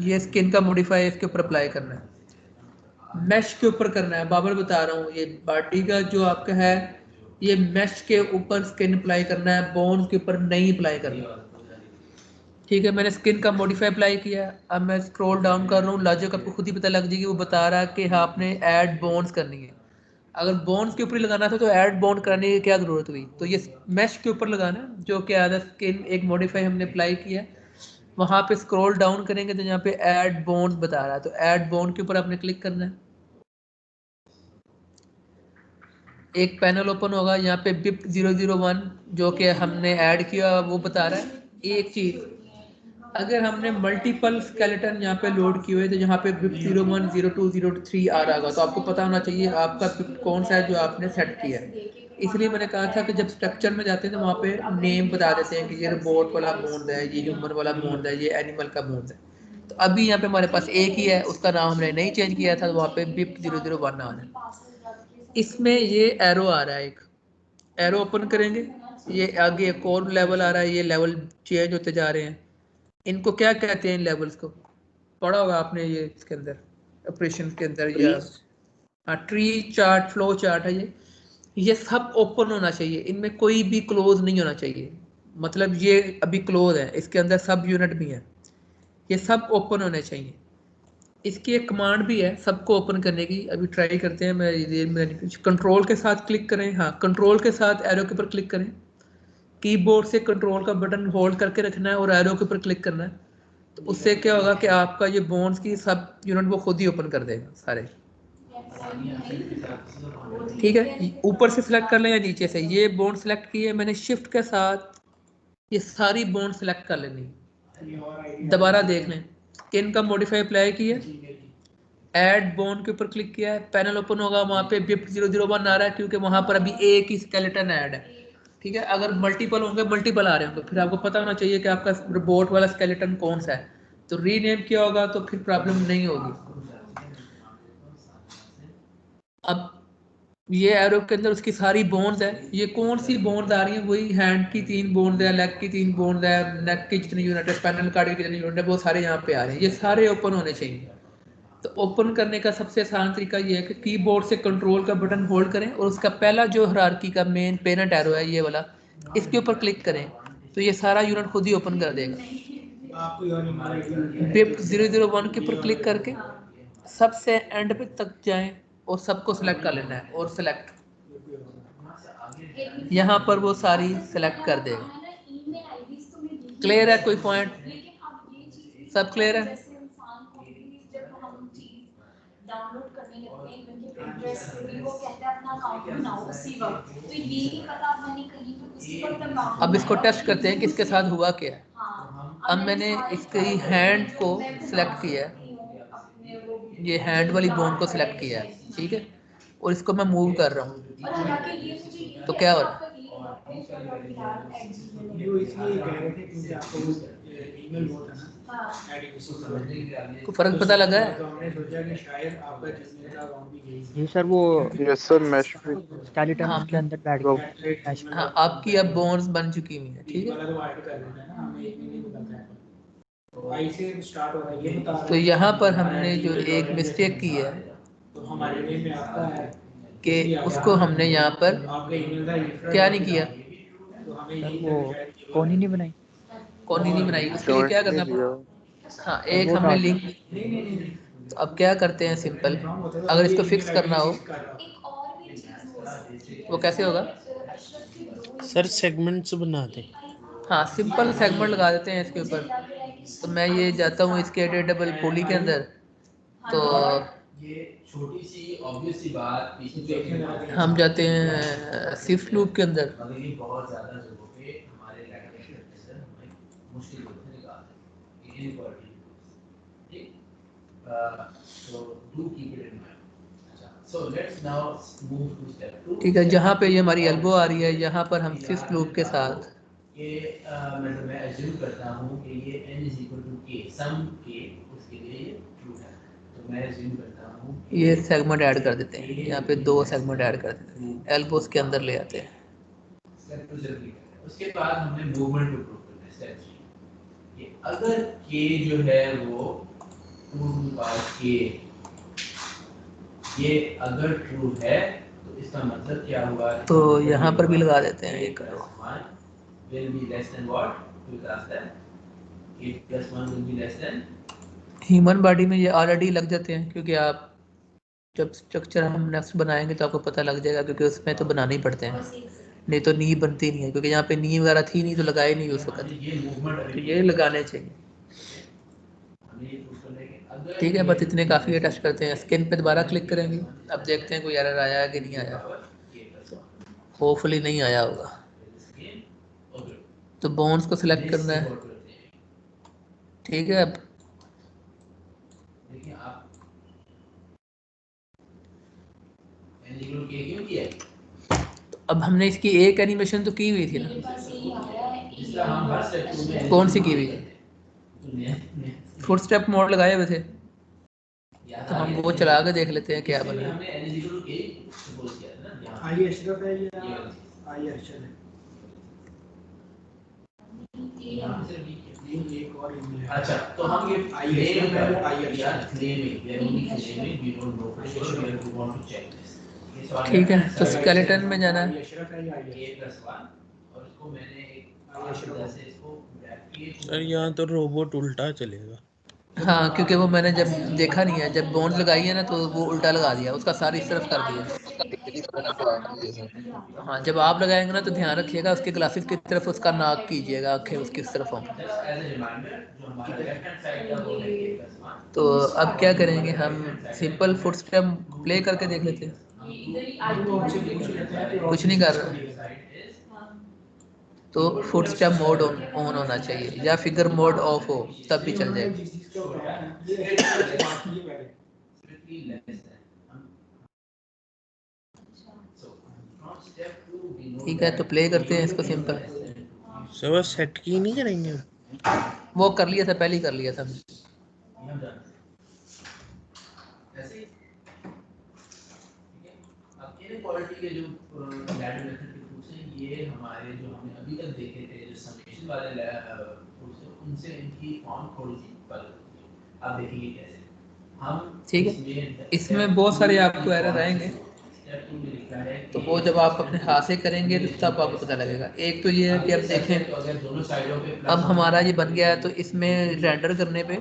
ये स्किन का मॉडिफाई इसके ऊपर अप्लाई करना है, मैश के ऊपर करना है। बाबर बता रहा हूँ, ये बॉडी का जो आपका है ये मैश के ऊपर स्किन अप्लाई करना है, बोन के ऊपर नहीं अप्लाई करना। ठीक है, मैंने स्किन का मॉडिफाई अप्लाई किया। अब मैं स्क्रॉल डाउन कर रहा हूँ, लॉजिक आपको खुद ही पता लग जाएगी, वो बता रहा है कि हाँ आपने ऐड बोन्स करनी है। अगर बोन्स के ऊपर लगाना था तो ऐड बोन करने की क्या ज़रूरत हुई, तो ये मैश के ऊपर लगाना है, जो कि आधा स्किन एक मॉडिफाई हमने अप्लाई किया। वहाँ पे स्क्रॉल डाउन करेंगे तो यहाँ पे ऐड बोन्स बता रहा है, तो ऐड बोन के ऊपर आपने क्लिक करना है। एक पैनल ओपन होगा, यहाँ पे BIP 001 जो कि हमने ऐड किया वो बता रहा है। एक चीज़, अगर हमने मल्टीपल स्केलेटन यहाँ पे लोड किए हुए तो यहाँ पे BIP 01, 02, 03 आ रहा होगा, तो आपको पता होना चाहिए आपका BIP कौन सा है जो आपने सेट किया है। इसलिए मैंने कहा था कि जब स्ट्रक्चर में जाते हैं तो वहाँ पे नेम बता देते हैं कि ये रोबोट वाला बोन्ड है, ये ह्यूमन वाला बोन्ड है, ये एनिमल का बोन्ड है। तो अभी यहाँ पे हमारे पास एक ही है, उसका नाम हमने नहीं चेंज किया था, तो वहाँ पे BIP 001 आ रहा है। इसमें ये एरो आ रहा है, एक एरो ओपन करेंगे, ये आगे एक और लेवल आ रहा है, ये लेवल चेंज होते जा रहे हैं। इनको क्या कहते हैं, इन लेवल्स को पढ़ा होगा आपने, ये इसके अंदर ऑपरेशन के अंदर, या हाँ ट्री चार्ट, फ्लो चार्ट है ये सब ओपन होना चाहिए, इनमें कोई भी क्लोज नहीं होना चाहिए। मतलब ये अभी क्लोज है, इसके अंदर सब यूनिट भी हैं, ये सब ओपन होने चाहिए। इसकी एक कमांड भी है सबको ओपन करने की, अभी ट्राई करते हैं। मैं कंट्रोल के साथ क्लिक करें, हाँ कंट्रोल के साथ एरो के ऊपर क्लिक करें, कीबोर्ड से कंट्रोल का बटन होल्ड करके रखना है और एरो के ऊपर क्लिक करना है। तो उससे क्या होगा कि आपका ये बोन्स की सब यूनिट वो खुद ही ओपन कर देगा सारे। ठीक है, ऊपर से सिलेक्ट कर लें या नीचे से। ये बोन सिलेक्ट किए मैंने, शिफ्ट के साथ ये सारी बोन सिलेक्ट कर लेनी। दोबारा देख लें, स्किन का मॉडिफाई अप्लाई किया, ऐड बोन के ऊपर क्लिक किया है, पैनल ओपन होगा, वहाँ पे BIP 001 आ रहा है क्योंकि वहाँ पर अभी एक ही स्केलेटन ऐड है। ठीक है, अगर मल्टीपल होंगे, मल्टीपल आ रहे होंगे, फिर आपको पता होना चाहिए कि आपका रोबोट वाला स्केलेटन कौन सा है, तो रीनेम किया होगा तो फिर प्रॉब्लम नहीं होगी। अब ये एरो के अंदर उसकी सारी बोन्स है, ये कौन सी बोन्स आ रही हैं, वही हैंड की 3 बोन्स है, लेग की 3 बोन्स है, नेक की जितनी यूनिट है, स्पाइनल कार्ड की जितनी यूनिट है, वो सारे यहाँ पे आ रहे हैं, ये सारे ओपन होने चाहिए। तो ओपन करने का सबसे आसान तरीका ये है कि कीबोर्ड से कंट्रोल का बटन होल्ड करें और उसका पहला जो हायरार्की का मेन पेरेंट एरो है ये वाला, इसके ऊपर क्लिक करें तो ये सारा यूनिट खुद ही ओपन कर देगा। BIP 001 के ऊपर क्लिक करके सबसे एंड पे तक जाएं और सबको सिलेक्ट कर लेना है, और सिलेक्ट यहाँ पर वो सारी सिलेक्ट कर देगा। क्लियर है, कोई पॉइंट सब क्लियर है? डाउनलोड करने लगते हैं क्योंकि Pinterest पे भी वो कहता है अपना अकाउंट बनाओ उसी वक्त, तो ये नहीं पता मैंने कहीं पे उसी वक्त अकाउंट। अब इसको टेस्ट करते हैं कि इसके साथ हुआ क्या है। अब मैंने इसकी हैंड को सिलेक्ट किया है, ये हैंड वाली बोन को सिलेक्ट किया है, ठीक है, और इसको मैं मूव कर रहा हूँ, तो क्या हो रहा है? को फर्क पता लगा है? जी सर, वो यस सर, मैश स्केलेटन हाँ, उसके अंदर बैठ गया। हाँ आपकी अब बोन्स बन चुकी हुई है, ठीक है। तो यहाँ पर हमने जो एक मिस्टेक की है कि उसको हमने यहाँ पर क्या नहीं किया, सर वो कौन नहीं बनाई, कौन नहीं बनाई, उसके लिए क्या करना पड़ेगा? हाँ, एक वो हमने डाल लिंक, तो अब क्या करते हैं सिंपल, अगर इसको फिक्स करना हो वो कैसे होगा? सर सेगमेंट्स बना दे। हाँ, सिंपल सेगमेंट लगा देते हैं इसके ऊपर। तो मैं ये जाता हूँ इसके एडिटेबल पॉली के अंदर, तो ये छोटी सी ऑब्वियस सी बात हम जाते हैं शिफ्ट लूप के अंदर, बहुत ज्यादा जगहों पे मुश्किल होता है निकालना इनइक्वालिटी ठीक so do keep it in mind अच्छा so let's now move to step 2 ठीक है, जहाँ पे ये हमारी एल्बो आ रही है यहाँ पर हम फिफ्थ लूप के साथ ये मतलब मैं अज्यूम करता हूँ कि ये n is equal to k some k उसके लिए ये ट्रू है तो मैं अज्यूम करता हूँ ये सेगमेंट ऐड कर देते हैं, यहाँ पे 2 सेगमेंट ऐड कर देते हैं, एल्बोस के अंदर ले आते हैं। स्टेप 2 जल्दी करते हैं। उसके बाद हमने मूवमेंट को प्रूव करना है स्टेप 3 ये अगर k जो है वो 2 to the power k ये अगर ट्रू है तो इसका मतलब क्या हुआ तो यहाँ पर भी लगा देते हैं, ये करो will be less than what we class that k plus 1 will be less than human body में ये ऑलरेडी लग जाते हैं, क्योंकि आप जब स्ट्रक्चर हम नेक्स्ट बनाएंगे तो आपको पता लग जाएगा, क्योंकि उसमें तो बनाने ही पड़ते हैं, नहीं तो नी बनती नहीं है, क्योंकि यहाँ पे नी वगैरह थी नहीं तो लगाए नहीं उस वक्त, तो ये लगाने चाहिए। ठीक है, बस इतने काफ़ी है। टेस्ट करते हैं, स्किन पे दोबारा क्लिक करेंगे, अब देखते हैं कोई एरर आया है कि नहीं आया, होपफुली नहीं आया होगा। तो बोन्स को सिलेक्ट करना है, ठीक है। अब देखिए आप एनिमल के क्यों किया तो अब हमने इसकी एक एनिमेशन तो की हुई थी ना, जिसका हम हर स्टेप में कौन सी की हुई थी? फुट स्टेप मोड लगाए हुए थे, तो हम वो चला के देख लेते हैं क्या बना। हमने एनिमल के सपोज किया था ना, आई अशरफ है या आई अर्शद है? अच्छा तो हम ये क्लेम कर या क्लेमिंग या claiming we don't know for sure we want to check this. ठीक है, तो स्केलेटन में जाना है, k+1 और इसको मैंने एक से इसको सर यहाँ तो रोबोट उल्टा चलेगा। हाँ, क्योंकि वो मैंने जब देखा नहीं है, जब बोन्स लगाई है ना तो वो उल्टा लगा दिया, उसका सारी इस तरफ कर दिया। हाँ, जब आप लगाएंगे ना तो ध्यान रखिएगा उसके ग्लासेस की तरफ उसका नाक कीजिएगा, आंखें उसकी इस तरफ हों। तो अब क्या करेंगे, हम सिंपल फुट स्टेप प्ले करके देख लेते हैं। कुछ नहीं कर रहा, तो फुट स्टेप मोड ऑन होना चाहिए या फिगर मोड ऑफ हो तब भी चल जाएगा। ठीक है, तो प्ले करते हैं इसको सिंपल। सर सेट की नहीं करेंगे? वो कर लिया था, पहले ही कर लिया था। अब इनइक्वालिटी के जो लैडर मेथड के प्रूफ्स हैं, ये हमारे जो हमने अभी तक देखे थे जो समेशन वाले प्रूफ्स हैं, उनसे इनकी फॉर्म थोड़ी सी बदल होती है। अब देखिए कैसे हम ठीक है, इसमें बहुत सारे आपको एरर आएंगे, तो वो जब आप अपने हाथ से करेंगे तो तब आपको पता लगेगा। एक तो ये है कि अब देखें, अब हमारा ये बन गया है, तो इसमें रेंडर करने पे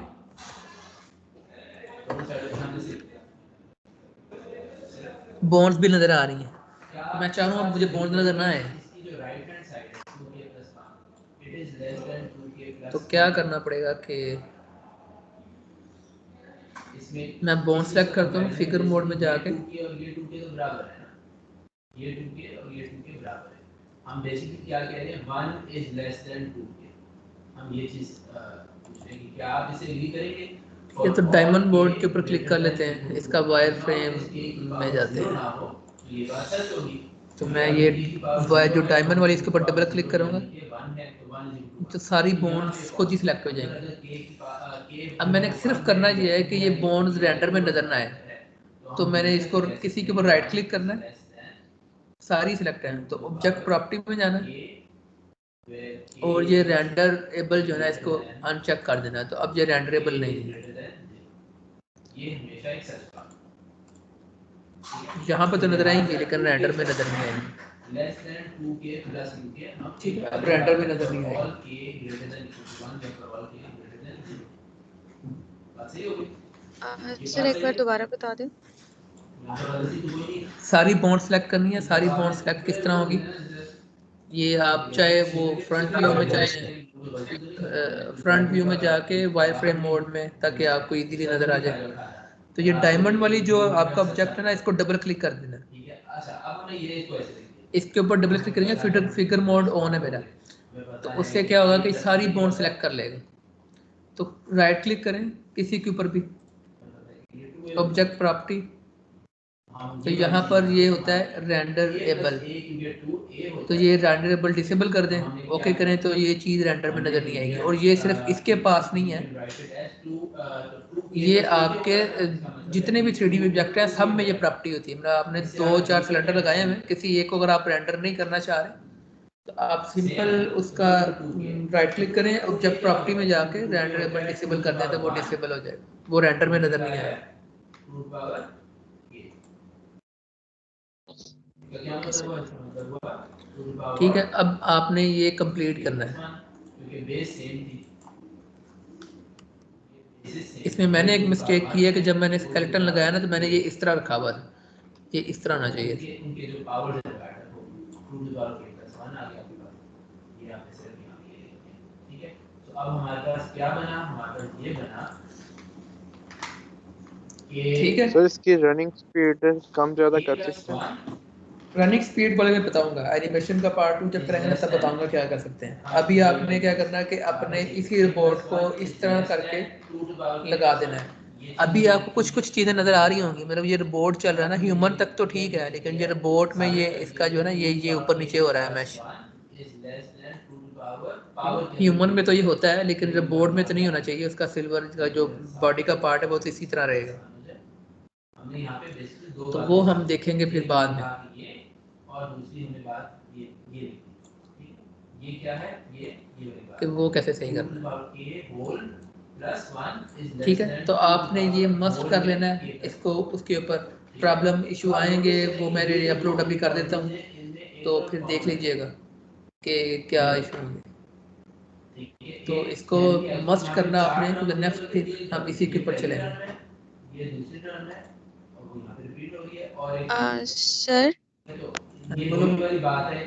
बोन्स भी नज़र आ रही हैं। मैं चाह रहा हूँ अब मुझे बोन्स नज़र ना आए, तो क्या करना पड़ेगा कि मैं बोन सेलेक्ट करता हूँ, फिगर मोड में जाके ये 2k और ये 2k बराबर है। हम बेसिकली क्या कह रहे हैं, 1 इज लेस देन 2k। हम ये चीज पूछ रहे हैं कि क्या आप इसे एग्री करेंगे? ये तो डायमंड बोर्ड के ऊपर क्लिक कर लेते हैं, इसका वायर फ्रेम में जाते हैं, ये बात सच होगी। तो मैं ये जो डायमंड वाली इसके ऊपर डबल क्लिक करूँगा तो सारी बोन्स खुद ही सिलेक्ट हो जाएंगे। अब मैंने सिर्फ करना ये है कि ये बोन्स रेंडर में नजर ना आए, तो मैंने इसको किसी के ऊपर राइट क्लिक करना है, सारी सिलेक्ट है, तो ऑब्जेक्ट प्रॉपर्टी में जाना है और ये रेंडरेबल जो है ना इसको अनचेक कर देना है। तो अब ये रेंडरेबल नहीं है, ये हमेशा एक सच बात यहाँ पर तो नजर आएंगे लेकिन रेंडर में नजर नहीं आएंगे। Less than 2k plus 2k हम ठीक है, अब रेंडर में नजर नहीं ऑल आएंगे। k ग्रेटर देन 1 जब ऑल k ग्रेटर देन 0 बात सही होगी। सर एक बार दोबारा बता दें। सारी बॉन्ड सेलेक्ट करनी है, सारी बॉन्ड सेलेक्ट किस तरह होगी, ये आप चाहे वो फ्रंट व्यू में, चाहे फ्रंट व्यू में जाके वायर फ्रेम मोड में, ताकि आपको इजीली नजर आ जाए। तो ये डायमंड वाली जो आपका ऑब्जेक्ट है ना, इसको डबल क्लिक कर देना, ठीक है। अच्छा अब हमें ये इसको ऐसे इसके ऊपर डबल क्लिक करेंगे, फिगर मोड ऑन है मेरा, तो उससे क्या होगा कि सारी बॉन्ड सेलेक्ट कर लेगा। तो राइट क्लिक करें किसी के ऊपर भी, ऑब्जेक्ट प्रॉपर्टी, तो यहाँ पर ये होता है रेंडरेबल, तो ये रेंडरेबल डिसेबल कर दें, ओके करें तो ये चीज़ रेंडर में नज़र नहीं आएगी। और ये सिर्फ इसके पास नहीं है, ये आपके जितने भी 3D ऑब्जेक्ट हैं सब में ये प्रॉपर्टी होती है। मतलब आपने 2-4 सिलेंडर लगाए हैं, किसी एक को अगर आप रेंडर नहीं करना चाह रहे तो आप सिंपल उसका राइट क्लिक करें, ऑब्जेक्ट प्रॉपर्टी में जाके रेंडरेबल डिसेबल कर दें तो वो डिसेबल हो जाए, वो रेंडर में नज़र नहीं आएगा। ठीक है, अब आपने ये कंप्लीट करना है। इसमें मैंने एक मिस्टेक की है कि जब मैंने स्केलेटन लगाया ना तो मैंने ये इस तरह रखा हुआ था, ये इस तरह होना चाहिए। अब हमारे पास क्या बना, हमारे पास ये बना, ठीक है। सर इसकी रनिंग स्पीड कम ज़्यादा कर सकते हैं? रनिंग स्पीड वाले में बताऊंगा, एनिमेशन का पार्ट 2 जब करेंगे ना तब बताऊंगा क्या कर सकते हैं। अभी आपने क्या करना है कि अपने इसी रिपोर्ट को इस तरह करके लगा देना है। अभी आपको कुछ कुछ चीज़ें नज़र आ रही होंगी, मतलब ये रोबोट चल रहा है ना, ह्यूमन तक तो ठीक है, लेकिन ये रोबोट में ये इसका जो है ना ये ऊपर नीचे हो रहा है मैश। ह्यूमन में तो ये होता है, लेकिन रोबोट में तो नहीं होना चाहिए। उसका सिल्वर का जो बॉडी का पार्ट है वो तो इसी तरह रहेगा। तो वो हम देखेंगे फिर बाद में। और दूसरी हमने बात ये क्या है, ये कि वो कैसे सही करना है। ठीक है, तो आपने ये मस्ट कर लेना है इसको। उसके ऊपर प्रॉब्लम इशू आएंगे, वो मैंने अपलोड अभी कर देता हूँ, तो फिर देख लीजिएगा कि क्या इशू होंगे। तो इसको मस्ट करना आपने, तो नेक्स्ट फिर हम इसी के ऊपर चलेंगे। ये दूसरी टर्म है और वो यहाँ पे रिपीट हो रही है। और सर बोलो वाली बात है